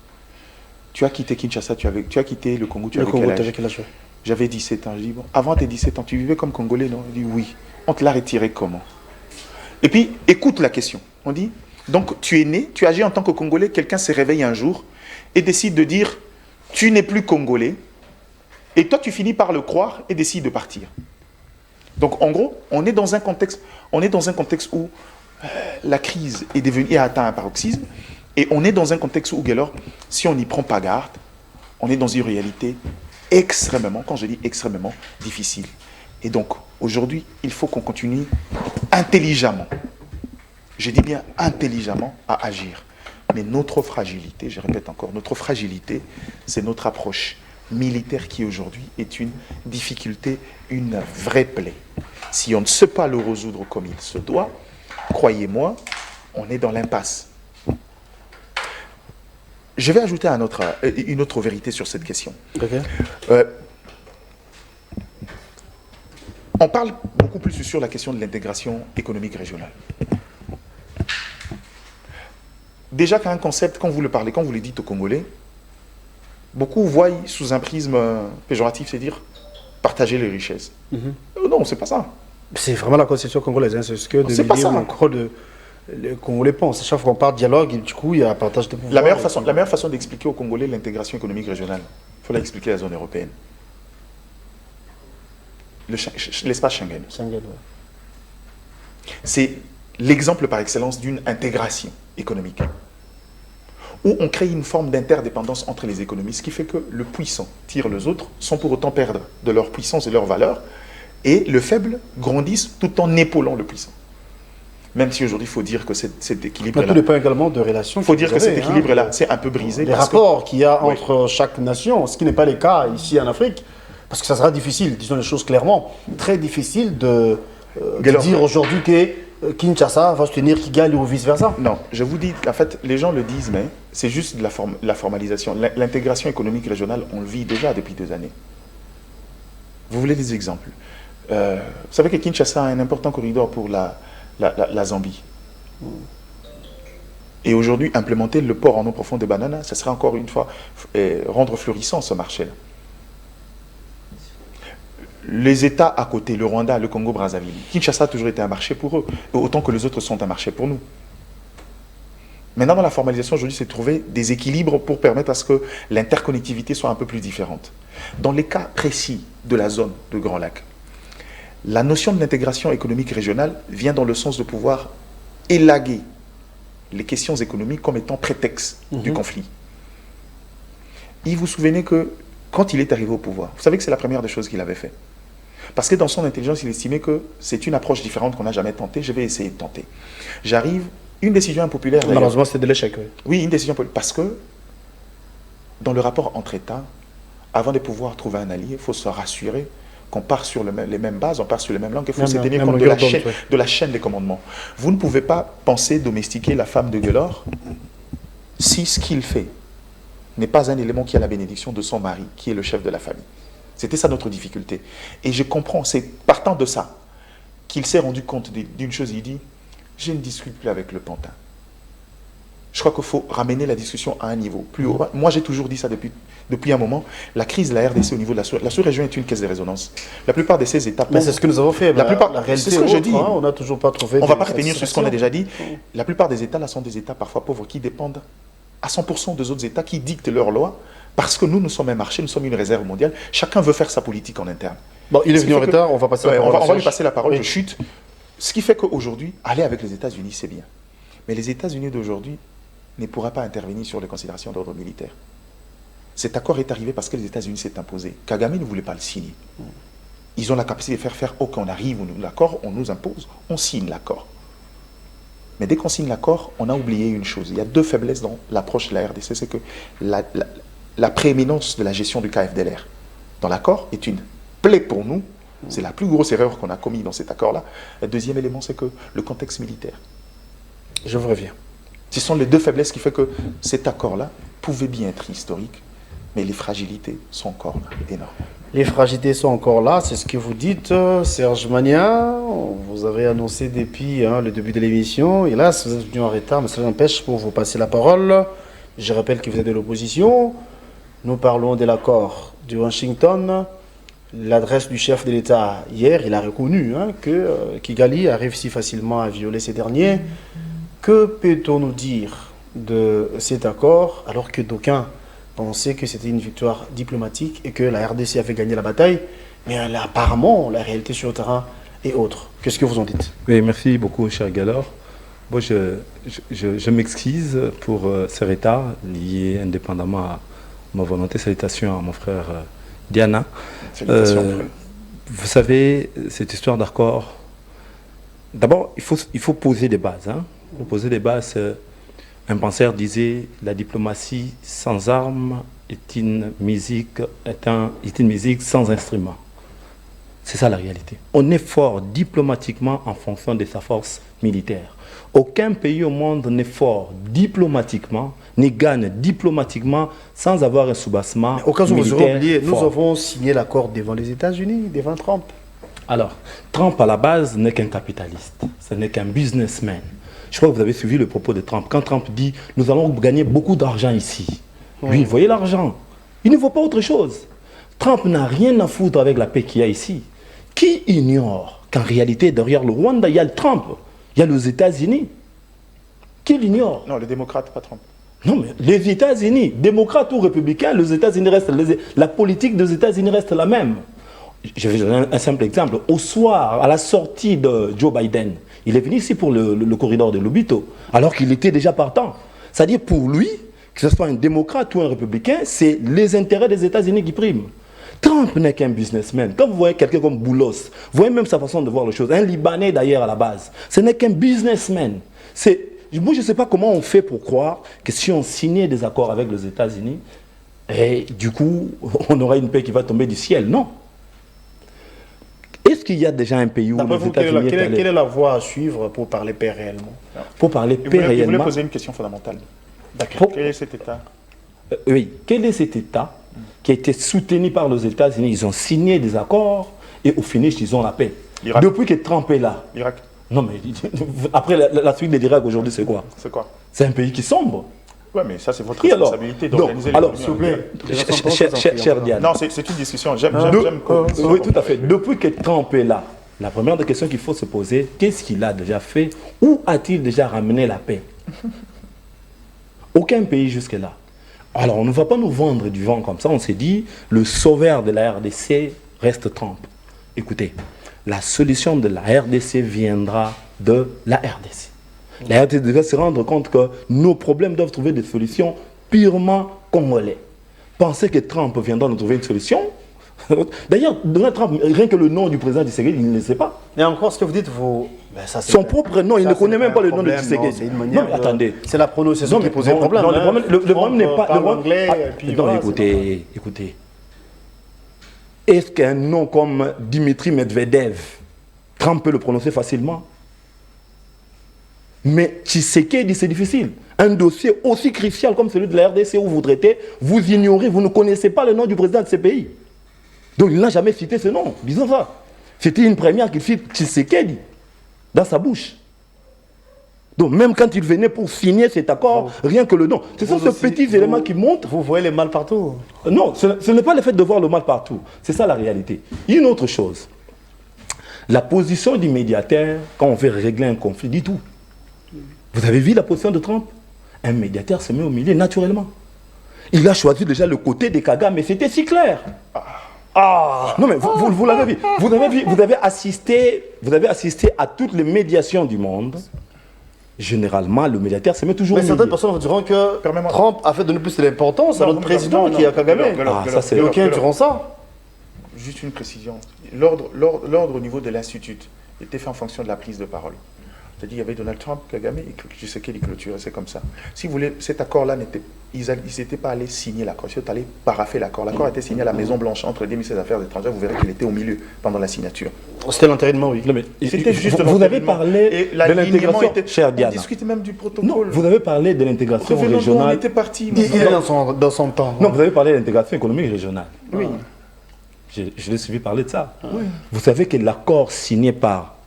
tu as quitté Kinshasa, tu as quitté le Congo, tu avais quel âge? J'avais 17 ans. Je dis, bon, avant tes 17 ans, tu vivais comme Congolais, non? Il dit, oui. On te l'a retiré comment? Et puis, écoute la question. On dit, donc tu es né, tu agis en tant que Congolais, quelqu'un se réveille un jour et décide de dire, tu n'es plus congolais, et toi tu finis par le croire et décides de partir. Donc en gros, on est dans un contexte où la crise est atteint un paroxysme, et on est dans un contexte où, alors, si on n'y prend pas garde, on est dans une réalité extrêmement, quand je dis extrêmement, difficile. Et donc, aujourd'hui, il faut qu'on continue intelligemment, je dis bien intelligemment, à agir. Mais notre fragilité, je répète encore, notre fragilité, c'est notre approche militaire qui aujourd'hui est une difficulté, une vraie plaie. Si on ne sait pas le résoudre comme il se doit, croyez-moi, on est dans l'impasse. Je vais ajouter une autre vérité sur cette question. Okay. On parle beaucoup plus sur la question de l'intégration économique régionale. Déjà qu'un concept, quand vous le parlez, quand vous le dites aux Congolais, beaucoup voient sous un prisme péjoratif, c'est-à-dire partager les richesses. Non, c'est pas ça. C'est vraiment la conception congolaise, hein. C'est ce que des milliers encore les Congolais pensent. Chaque fois qu'on parle de dialogue, du coup, il y a un partage de pouvoir. La meilleure façon d'expliquer aux Congolais l'intégration économique régionale, il faut l'expliquer à la zone européenne. L'espace Schengen. Schengen, ouais. C'est l'exemple par excellence d'une intégration économique, où on crée une forme d'interdépendance entre les économies, ce qui fait que le puissant tire les autres sans pour autant perdre de leur puissance et leur valeur, et le faible grandisse tout en épaulant le puissant. Même si aujourd'hui il faut dire que cet équilibre-là... Tout dépend également de relations. Il faut dire que cet équilibre-là, c'est un peu brisé. Les rapports qu'il y a entre chaque nation, ce qui n'est pas le cas ici en Afrique, parce que ça sera difficile, disons les choses clairement, très difficile de dire aujourd'hui que Kinshasa va soutenir Kigali ou vice-versa. Non, je vous dis, en fait, les gens le disent, mais c'est juste de la formalisation. L'intégration économique régionale, on le vit déjà depuis 2 années. Vous voulez des exemples? Vous savez que Kinshasa a un important corridor pour la Zambie. Et aujourd'hui, implémenter le port en eau profonde de Banana, ça serait encore une fois rendre florissant ce marché-là. Les États à côté, le Rwanda, le Congo-Brazzaville, Kinshasa a toujours été un marché pour eux, autant que les autres sont un marché pour nous. Maintenant, dans la formalisation, aujourd'hui, c'est de trouver des équilibres pour permettre à ce que l'interconnectivité soit un peu plus différente. Dans les cas précis de la zone de Grand Lac, la notion de l'intégration économique régionale vient dans le sens de pouvoir élaguer les questions économiques comme étant prétexte du conflit. Et vous vous souvenez que quand il est arrivé au pouvoir, vous savez que c'est la première des choses qu'il avait fait. Parce que dans son intelligence, il estimait que c'est une approche différente qu'on n'a jamais tentée, je vais essayer de tenter. J'arrive, une décision impopulaire... Malheureusement, c'était de l'échec, oui. Oui, une décision impopulaire. Parce que dans le rapport entre États, avant de pouvoir trouver un allié, il faut se rassurer qu'on part sur les mêmes bases, on part sur les mêmes langues, il faut se tenir compte de la chaîne des commandements. Vous ne pouvez pas penser domestiquer la femme de Guelor si ce qu'il fait n'est pas un élément qui a la bénédiction de son mari, qui est le chef de la famille. C'était ça notre difficulté. Et je comprends, c'est partant de ça qu'il s'est rendu compte d'une chose, il dit, je ne discute plus avec le pantin. Je crois qu'il faut ramener la discussion à un niveau plus haut. Moi, j'ai toujours dit ça depuis un moment. La crise de la RDC au niveau de la sous-région est une caisse de résonance. La plupart de ces États... Mais c'est ce que nous avons fait. La réalité, c'est ce que je dis. On n'a toujours pas trouvé... On ne va pas revenir sur ce qu'on a déjà dit. La plupart des États, là, sont des États parfois pauvres qui dépendent à 100% des autres États qui dictent leurs lois parce que nous sommes un marché, nous sommes une réserve mondiale. Chacun veut faire sa politique en interne. Bon, il est venu en retard, on va passer la parole. On va lui passer la parole, je chute. Ce qui fait qu'aujourd'hui, aller avec les États-Unis, c'est bien. Mais les États-Unis d'aujourd'hui ne pourra pas intervenir sur les considérations d'ordre militaire. Cet accord est arrivé parce que les États-Unis s'est imposé. Kagame ne voulait pas le signer. Ils ont la capacité de faire OK, on arrive, l'accord, on nous impose, on signe l'accord. Mais dès qu'on signe l'accord, on a oublié une chose. Il y a 2 faiblesses dans l'approche de la RDC. C'est que la prééminence de la gestion du KFDLR dans l'accord est une plaie pour nous. C'est la plus grosse erreur qu'on a commise dans cet accord-là. Le deuxième élément, c'est que le contexte militaire. Je vous reviens. Ce sont les 2 faiblesses qui font que cet accord-là pouvait bien être historique, mais les fragilités sont encore là, énormes. Les fragilités sont encore là, c'est ce que vous dites, Serge Mania. Vous avez annoncé depuis le début de l'émission. Et là, vous êtes venu en retard, mais ça n'empêche pour vous passer la parole. Je rappelle que vous êtes de l'opposition. Nous parlons de l'accord de Washington. L'adresse du chef de l'État hier, il a reconnu que Kigali arrive si facilement à violer ces derniers. Que peut-on nous dire de cet accord alors que d'aucuns On sait que c'était une victoire diplomatique et que la RDC avait gagné la bataille, mais apparemment, la réalité sur le terrain est autre. Qu'est-ce que vous en dites? Oui, merci beaucoup, cher Galor. Moi, je m'excuse pour ce retard lié indépendamment à ma volonté. Salutations à mon frère Diana. Vous savez, cette histoire d'accord, d'abord, il faut poser des bases. Hein. Pour poser des bases, un penseur disait « La diplomatie sans armes est une musique sans instrument ». C'est ça la réalité. On est fort diplomatiquement en fonction de sa force militaire. Aucun pays au monde n'est fort diplomatiquement, ni gagne diplomatiquement sans avoir un soubassement militaire. Au cas où vous aurez oublié, nous avons signé l'accord devant les États-Unis, devant Trump. Alors, Trump à la base n'est qu'un capitaliste, ce n'est qu'un businessman. Je crois que vous avez suivi le propos de Trump. Quand Trump dit « nous allons gagner beaucoup d'argent ici », lui, il voyait l'argent. Il ne vaut pas autre chose. Trump n'a rien à foutre avec la paix qu'il y a ici. Qui ignore qu'en réalité, derrière le Rwanda, il y a le Trump, il y a les États-Unis? Qui l'ignore? Non, les démocrates, pas Trump. Non, mais les États-Unis, démocrates ou républicains, les États-Unis restent, la politique des États-Unis reste la même. Je vais donner un simple exemple. Au soir, à la sortie de Joe Biden, il est venu ici pour le corridor de Lobito, alors qu'il était déjà partant. C'est-à-dire pour lui, que ce soit un démocrate ou un républicain, c'est les intérêts des États-Unis qui priment. Trump n'est qu'un businessman. Quand vous voyez quelqu'un comme Boulos, vous voyez même sa façon de voir les choses. Un Libanais d'ailleurs à la base. Ce n'est qu'un businessman. Moi, je ne sais pas comment on fait pour croire que si on signait des accords avec les États-Unis, et du coup, on aura une paix qui va tomber du ciel. Non. Est-ce qu'il y a déjà un pays où les États-Unis... Quelle est la voie à suivre pour parler paix réellement? Pour parler paix réellement... Je voulais poser une question fondamentale. Quel est cet État? Oui, quel est cet État qui a été soutenu par les États-Unis? Ils ont signé des accords et au finish, ils ont la paix. Depuis que Trump est là. L'Irak. Non, mais après la suite de l'Irak aujourd'hui, c'est quoi? C'est quoi? C'est un pays qui sombre. Oui, mais ça, c'est votre responsabilité d'organiser les alors, s'il vous plaît, cher Diane. Non, c'est une discussion. J'aime. Oui, tout à fait. Depuis que Trump est là, la première des questions qu'il faut se poser, qu'est-ce qu'il a déjà fait? Où a-t-il déjà ramené la paix? Aucun pays jusque-là. Alors, on ne va pas nous vendre du vent comme ça. On s'est dit, le sauveur de la RDC reste Trump. Écoutez, la solution de la RDC viendra de la RDC. La RDC devrait se rendre compte que nos problèmes doivent trouver des solutions purement congolais. Penser que Trump viendra nous trouver une solution. D'ailleurs, Donald Trump, rien que le nom du président Tshisekedi, il ne le sait pas. Et encore, ce que vous dites, son propre nom, il ne connaît même pas le nom de Tshisekedi. Non, mais attendez. C'est la prononciation qui pose le problème. Non, le problème n'est pas... Non, écoutez. Est-ce qu'un nom comme Dimitri Medvedev, Trump peut le prononcer facilement? Mais Tshisekedi, c'est difficile. Un dossier aussi crucial comme celui de la RDC où vous traitez, vous ignorez, vous ne connaissez pas le nom du président de ce pays. Donc il n'a jamais cité ce nom, disons ça. C'était une première qu'il cite Tshisekedi dans sa bouche. Donc même quand il venait pour signer cet accord, rien que le nom. Ce sont ces petits éléments qui montrent... Vous voyez le mal partout? Non, ce n'est pas le fait de voir le mal partout. C'est ça la réalité. Une autre chose. La position du médiateur, quand on veut régler un conflit, dit tout. Vous avez vu la position de Trump? Un médiateur se met au milieu naturellement. Il a choisi déjà le côté des Kagame, mais c'était si clair. Non mais vous l'avez vu. Vous avez assisté à toutes les médiations du monde. Généralement, le médiateur se met toujours au milieu. Mais certaines personnes diront que Trump a fait donner plus de l'importance à notre président qui est Kagame. Ça c'est... Et aucun diront ça. Juste une précision. L'ordre au niveau de l'Institut était fait en fonction de la prise de parole. C'est-à-dire qu'il y avait Donald Trump, Kagame, et Tshisekedi clôturait, c'est comme ça. Si vous voulez, cet accord-là, ils n'étaient pas allés signer l'accord, ils étaient allés paraffer l'accord. L'accord a été signé à la Maison-Blanche entre les ministres des Affaires étrangères, vous verrez qu'il était au milieu pendant la signature. C'était l'entérinement, oui. C'était juste vous avez parlé de l'intégration, cher Diana. On discute même du protocole. Non, vous avez parlé de l'intégration régionale. On était parti. Il est dans son temps. Non, vous avez parlé de l'intégration économique régionale. Oui. Je l'ai suivi parler de ça. Oui. Vous savez que l'accord signé par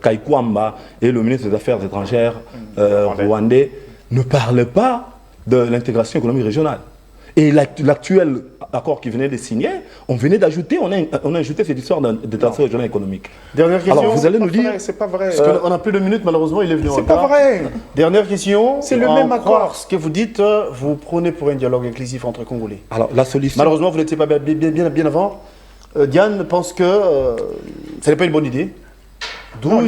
Kaikwamba et le ministre des Affaires étrangères rwandais ne parle pas de l'intégration économique régionale. Et l'actuel accord qui venait de signer, on venait d'ajouter, on a ajouté cette histoire de transfert régional économique. Dernière question. Alors, vous allez nous dire... C'est pas vrai. On n'a plus de minutes, malheureusement, il est venu en retard. C'est pas vrai. Dernière question. C'est le même accord. Ce que vous dites, vous prenez pour un dialogue inclusif entre Congolais. Alors, la solution... Malheureusement, vous n'étiez pas bien avant. Diane pense que ce n'est pas une bonne idée. D'où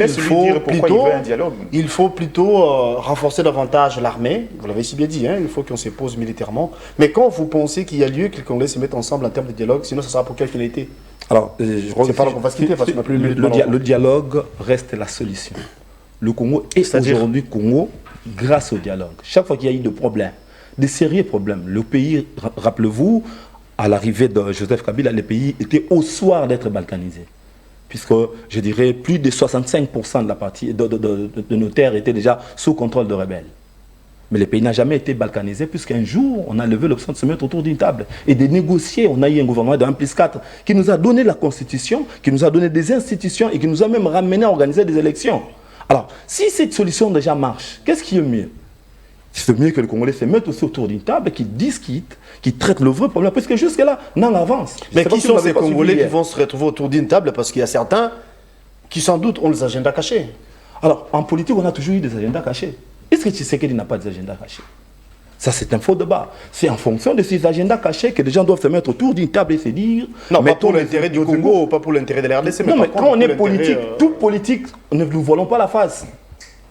il faut plutôt renforcer davantage l'armée. Vous l'avez si bien dit, hein, il faut qu'on se pose militairement. Mais quand vous pensez qu'il y a lieu que les Congolais se mettent ensemble en termes de dialogue, sinon ça sera pour quelle finalité? Alors, je crois que c'est pas là qu'on va se quitter parce qu'on n'a plus le dialogue reste la solution. Le Congo est aujourd'hui Congo grâce au dialogue. Chaque fois qu'il y a eu des problèmes, des sérieux problèmes, le pays, rappelez-vous, à l'arrivée de Joseph Kabila, le pays était au soir d'être balkanisé. Puisque, je dirais, plus de 65% de la partie de nos terres étaient déjà sous contrôle de rebelles. Mais le pays n'a jamais été balkanisé, puisqu'un jour, on a levé l'option de se mettre autour d'une table et de négocier. On a eu un gouvernement de 1+4 qui nous a donné la constitution, qui nous a donné des institutions et qui nous a même ramené à organiser des élections. Alors, si cette solution déjà marche, qu'est-ce qui est mieux? C'est mieux que les Congolais se mettent aussi autour d'une table, qui discutent, qui traitent le vrai problème, parce que jusque-là, non, avance. Mais qui sont ces Congolais qui vont se retrouver autour d'une table? Parce qu'il y a certains qui, sans doute, ont des agendas cachés. Alors, en politique, on a toujours eu des agendas cachés. Est-ce que Tshisekedi n'a pas des agendas cachés? Ça, c'est un faux débat. C'est en fonction de ces agendas cachés que les gens doivent se mettre autour d'une table et se dire... Non, pas pour l'intérêt du Congo, pas pour l'intérêt de la RDC. Non, mais quand on est politique, toute politique, ne nous voilons pas la face.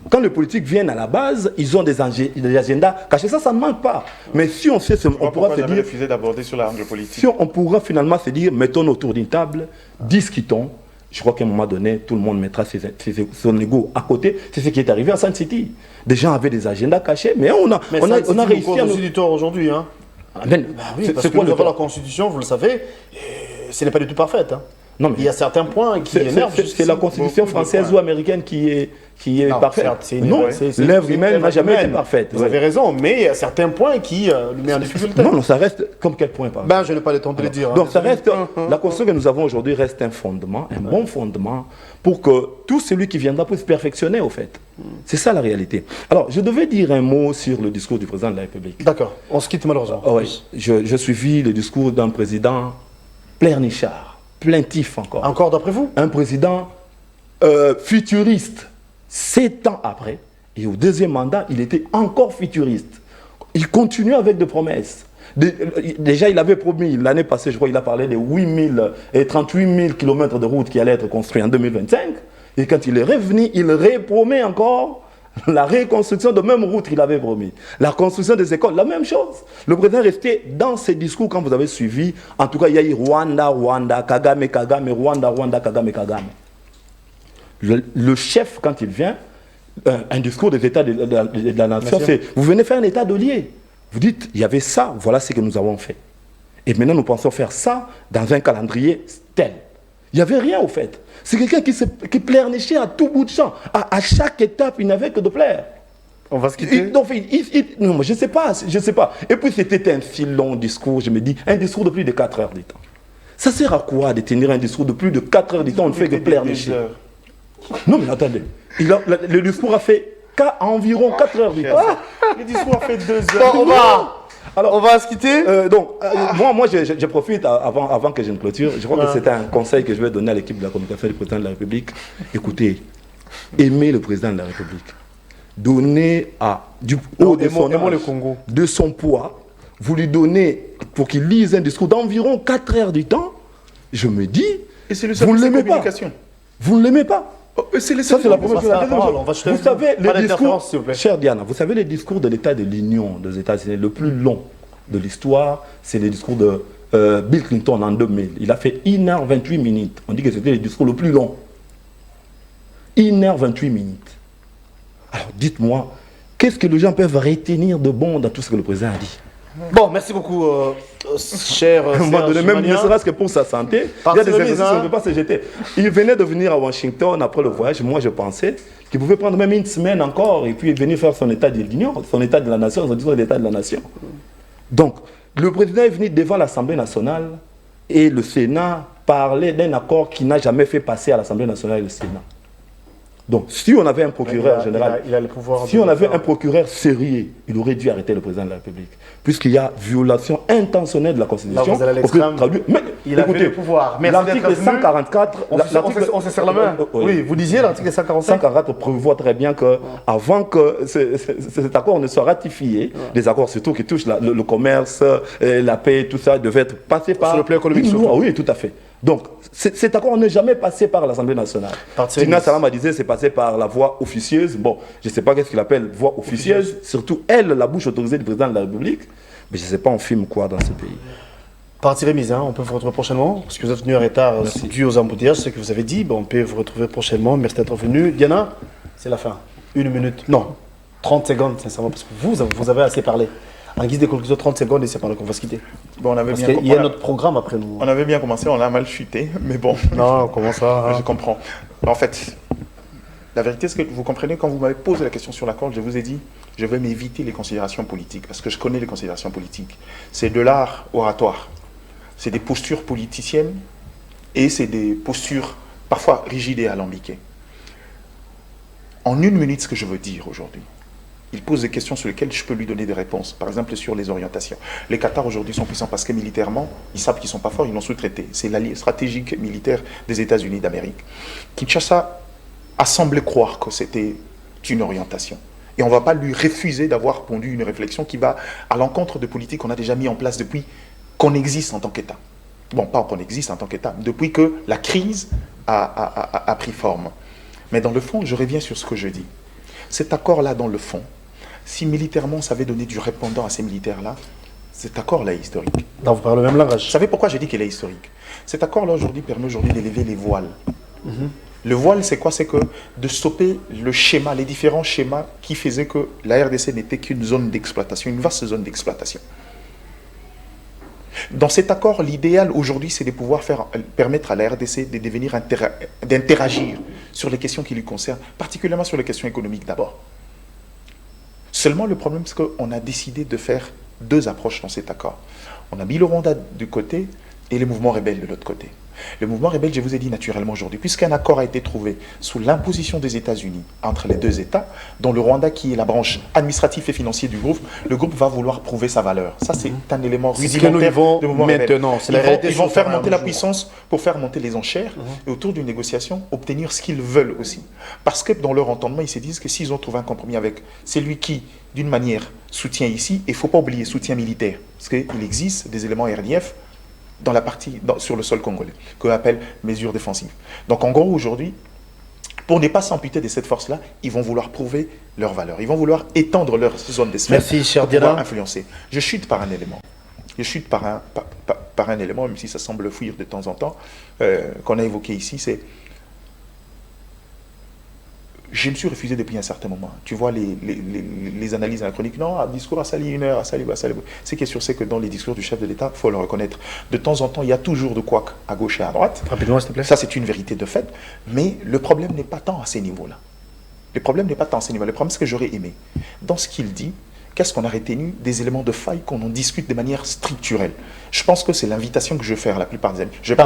Quand les politiques viennent à la base, ils ont des agendas cachés. Ça ne manque pas. Mais si on sait, on pourra se dire... refusé d'aborder sur l'angle politique. Si on pourra finalement se dire, mettons-nous autour d'une table, discutons. Je crois qu'à un moment donné, tout le monde mettra son ego à côté. C'est ce qui est arrivé à Sun City. Des gens avaient des agendas cachés, mais on a réussi à nous... du tort aujourd'hui, hein. Oui, parce que nous avons la Constitution, vous le savez, ce n'est pas du tout parfaite. Hein. Non, mais il y a certains points qui énervent. C'est la Constitution française ou américaine qui est parfaite. Non, l'œuvre humaine n'a jamais été parfaite. Vous avez raison, mais il y a certains points qui le mettent en difficulté. Non, ça reste comme quel point par exemple? Je n'ai pas le temps de le dire. Donc ça reste, la Constitution que nous avons aujourd'hui reste un fondement, un bon fondement, pour que tout celui qui viendra puisse perfectionner au fait. C'est ça la réalité. Alors, je devais dire un mot sur le discours du président de la République. D'accord, on se quitte malheureusement. Oui, je suivis le discours d'un président pleurnichard. Plaintif encore. Encore d'après vous? Un président futuriste. 7 ans après, et au deuxième mandat, il était encore futuriste. Il continue avec des promesses. Déjà, il avait promis, l'année passée, je crois, il a parlé de 38 000 km de routes qui allaient être construits en 2025. Et quand il est revenu, il repromet encore la reconstruction de même route qu'il avait promis. La construction des écoles, la même chose. Le président restait dans ses discours, quand vous avez suivi, en tout cas, il y a eu Rwanda, Rwanda, Kagame, Kagame, Rwanda, Rwanda, Kagame, Kagame. Le chef, quand il vient, un discours des États de la nation, c'est vous venez faire un état de lié. Vous dites, il y avait ça, voilà ce que nous avons fait. Et maintenant, nous pensons faire ça dans un calendrier tel. Il n'y avait rien au fait. C'est quelqu'un qui pleurnichait à tout bout de champ. À chaque étape, il n'avait que de plaire. On va se quitter. Non, je ne sais pas, Et puis c'était un si long discours, je me dis, un discours de plus de 4 heures du temps. Ça sert à quoi de tenir un discours de plus de 4 heures du temps? On ne fait que pleurnicher. Non mais attendez, le discours a fait environ 4 heures du temps. Le discours a fait 2 heures. Bon, on va se quitter. Moi je profite, avant que je ne clôture, je crois que c'est un conseil que je vais donner à l'équipe de la communication du président de la République. Écoutez, aimez le président de la République. Donnez du haut de son poids, vous lui donnez pour qu'il lise un discours d'environ 4 heures du temps, je me dis, vous ne l'aimez pas. Vous ne l'aimez pas. Ça, c'est la première chose. Vous savez, les discours, chère Diana, vous savez les discours de l'État de l'Union des États-Unis, le plus long de l'histoire, c'est le discours de Bill Clinton en 2000. Il a fait 1h28 minutes. On dit que c'était le discours le plus long. 1h28 minutes. Alors dites-moi, qu'est-ce que les gens peuvent retenir de bon dans tout ce que le président a dit? Bon, merci beaucoup, cher même ne serait-ce que pour sa santé, il y a des exercices, on ne peut pas se jeter. Il venait de venir à Washington après le voyage. Moi, je pensais qu'il pouvait prendre même une semaine encore et puis venir faire son état de l'Union, son état de la nation, son discours d'état de la nation. Donc, le président est venu devant l'Assemblée nationale et le Sénat parlait d'un accord qui n'a jamais fait passer à l'Assemblée nationale et le Sénat. Donc, si on avait un procureur général, il a le pouvoir si on avait un procureur sérieux, il aurait dû arrêter le président de la République. Puisqu'il y a violation intentionnelle de la Constitution. Mais il a le pouvoir. L'article 144... On se serre la main. Oui, vous disiez l'article 144 prévoit très bien qu'avant que cet accord ne soit ratifié, les accords surtout qui touchent le commerce, la paix, tout ça, devait être passé par... Sur le plan économique. Oui, tout à fait. Donc, cet accord n'est jamais passé par l'Assemblée nationale. Tina Salama disait c'est passé par la voie officieuse. Bon, je ne sais pas qu'est-ce qu'il appelle voie officieuse. Surtout, elle, la bouche autorisée du président de la République. Mais je ne sais pas, on filme quoi dans ce pays. Partie remise, on peut vous retrouver prochainement. Parce que vous êtes venu en retard dû aux embouteillages, ce que vous avez dit. Bon, on peut vous retrouver prochainement. Merci d'être venu. Diana, c'est la fin. 1 minute. Non, 30 secondes, sincèrement, parce que vous avez assez parlé. En guise de conclusion, 30 secondes et c'est par là qu'on va se quitter. Bon, il y a notre programme après nous. On avait bien commencé, on a mal chuté, mais bon. Non, comment ça Je comprends. En fait, la vérité, c'est que vous comprenez, quand vous m'avez posé la question sur l'accord, je vous ai dit, je vais m'éviter les considérations politiques, parce que je connais les considérations politiques. C'est de l'art oratoire. C'est des postures politiciennes et c'est des postures parfois rigides et alambiquées. En 1 minute, ce que je veux dire aujourd'hui, il pose des questions sur lesquelles je peux lui donner des réponses. Par exemple, sur les orientations. Les Qatars aujourd'hui sont puissants parce que militairement, ils savent qu'ils ne sont pas forts, ils l'ont sous-traité. C'est l'allié stratégique militaire des États-Unis d'Amérique. Kinshasa a semblé croire que c'était une orientation. Et on ne va pas lui refuser d'avoir pondu une réflexion qui va à l'encontre de politiques qu'on a déjà mis en place depuis qu'on existe en tant qu'État. Bon, pas qu'on existe en tant qu'État, depuis que la crise a pris forme. Mais dans le fond, je reviens sur ce que je dis. Cet accord-là, dans le fond, si militairement ça avait donné du répondant à ces militaires-là, cet accord-là est historique. Donc vous parlez le même langage. Vous savez pourquoi j'ai dit qu'il est historique? Cet accord-là aujourd'hui permet aujourd'hui d'élever les voiles. Le voile, c'est quoi? C'est que de stopper le schéma, les différents schémas qui faisaient que la RDC n'était qu'une zone d'exploitation, une vaste zone d'exploitation. Dans cet accord, l'idéal aujourd'hui, c'est de pouvoir permettre à la RDC d'interagir sur les questions qui lui concernent, particulièrement sur les questions économiques d'abord. Seulement, le problème, c'est qu'on a décidé de faire 2 approches dans cet accord. On a mis le Rwanda du côté et les mouvements rebelles de l'autre côté. Le mouvement rebelle, je vous ai dit naturellement aujourd'hui, puisqu'un accord a été trouvé sous l'imposition des États-Unis entre les 2 États, dont le Rwanda qui est la branche administrative et financière du groupe, le groupe va vouloir prouver sa valeur. Ça, c'est un élément rudimentaire du mouvement rebelle. Ils vont faire monter la puissance pour faire monter les enchères et autour d'une négociation, obtenir ce qu'ils veulent aussi. Parce que dans leur entendement, ils se disent que s'ils ont trouvé un compromis avec celui qui, d'une manière, soutient ici, et il ne faut pas oublier, soutien militaire, parce qu'il existe des éléments RDF dans la partie, sur le sol congolais, qu'on appelle mesures défensives. Donc en gros, aujourd'hui, pour ne pas s'amputer de cette force-là, ils vont vouloir prouver leur valeur. Ils vont vouloir étendre leur zone d'espèce pour pouvoir influencer. Je chute par un élément. Je chute par un élément, même si ça semble fuir de temps en temps, qu'on a évoqué ici, c'est... Je me suis refusé depuis un certain moment. Tu vois les analyses anachroniques. Non, un discours à Sali 1 heure, à Sali. Ce qui est sûr, c'est que dans les discours du chef de l'État, il faut le reconnaître. De temps en temps, il y a toujours de quoi à gauche et à droite. Rapidement, s'il te plaît. Ça, c'est une vérité de fait. Mais le problème n'est pas tant à ces niveaux-là. Le problème n'est pas tant à ces niveaux-là. Le problème, c'est que j'aurais aimé. Dans ce qu'il dit, qu'est-ce qu'on a retenu? Des éléments de faille qu'on en discute de manière structurelle. Je pense que c'est l'invitation que je vais faire la plupart des années. Je ne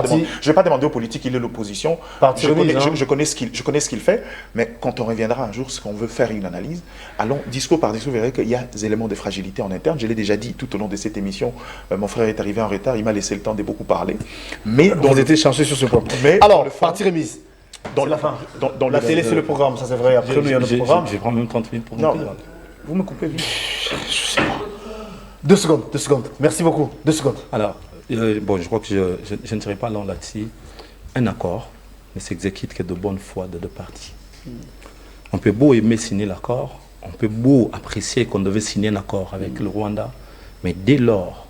vais pas demander aux politiques qu'il est l'opposition. Je connais ce qu'il fait, mais quand on reviendra un jour, ce qu'on veut faire une analyse, allons discours par discours, vous verrez qu'il y a des éléments de fragilité en interne. Je l'ai déjà dit tout au long de cette émission. Mon frère est arrivé en retard, il m'a laissé le temps de beaucoup parler. Mais vous étiez chargé sur ce point. Mais alors, partie remise. Dans la fin. Dans la télé, c'est le programme, ça c'est vrai. Après, nous, il y a notre programme. Je vais prendre même 30 minutes pour non. Vous me coupez vite. Je sais pas. 2 secondes. Merci beaucoup. 2 secondes. Alors, bon, je crois que je ne serai pas long là-dessus. Un accord ne s'exécute que de bonne foi de 2 parties. On peut beau aimer signer l'accord, on peut beau apprécier qu'on devait signer un accord avec le Rwanda, mais dès lors,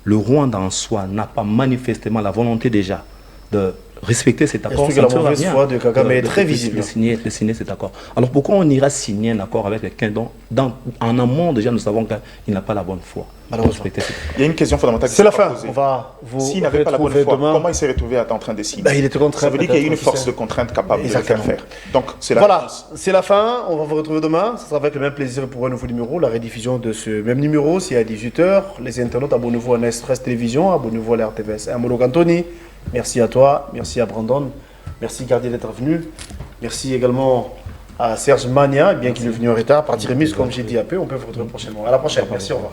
le Rwanda en soi n'a pas manifestement la volonté déjà de respecter cet accord. La mauvaise foi de Kagame est très visible. De signer cet accord. Alors pourquoi on ira signer un accord avec quelqu'un dont en amont déjà nous savons qu'il n'a pas la bonne foi? Malheureusement. Il y a une question fondamentale. C'est la fin. On va vous S'il n'avait pas la bonne foi, comment il s'est retrouvé à être en train de signer? Il était contraint. Ça veut dire qu'il y a une force de contrainte capable de le faire. Donc c'est la voilà, c'est la fin. On va vous retrouver demain. Ce sera avec le même plaisir pour un nouveau numéro. La rediffusion de ce même numéro, c'est à 18h. Les internautes, abonnez-vous à Nestres Télévision, abonnez-vous à la RTVS. Molo Cantoni. Merci à toi, merci à Brandon, merci Gardien d'être venu, merci également à Serge Mania, bien qu'il est venu en retard. Partie remise, comme j'ai dit un peu, on peut vous retrouver prochainement. À la prochaine. Merci, au revoir.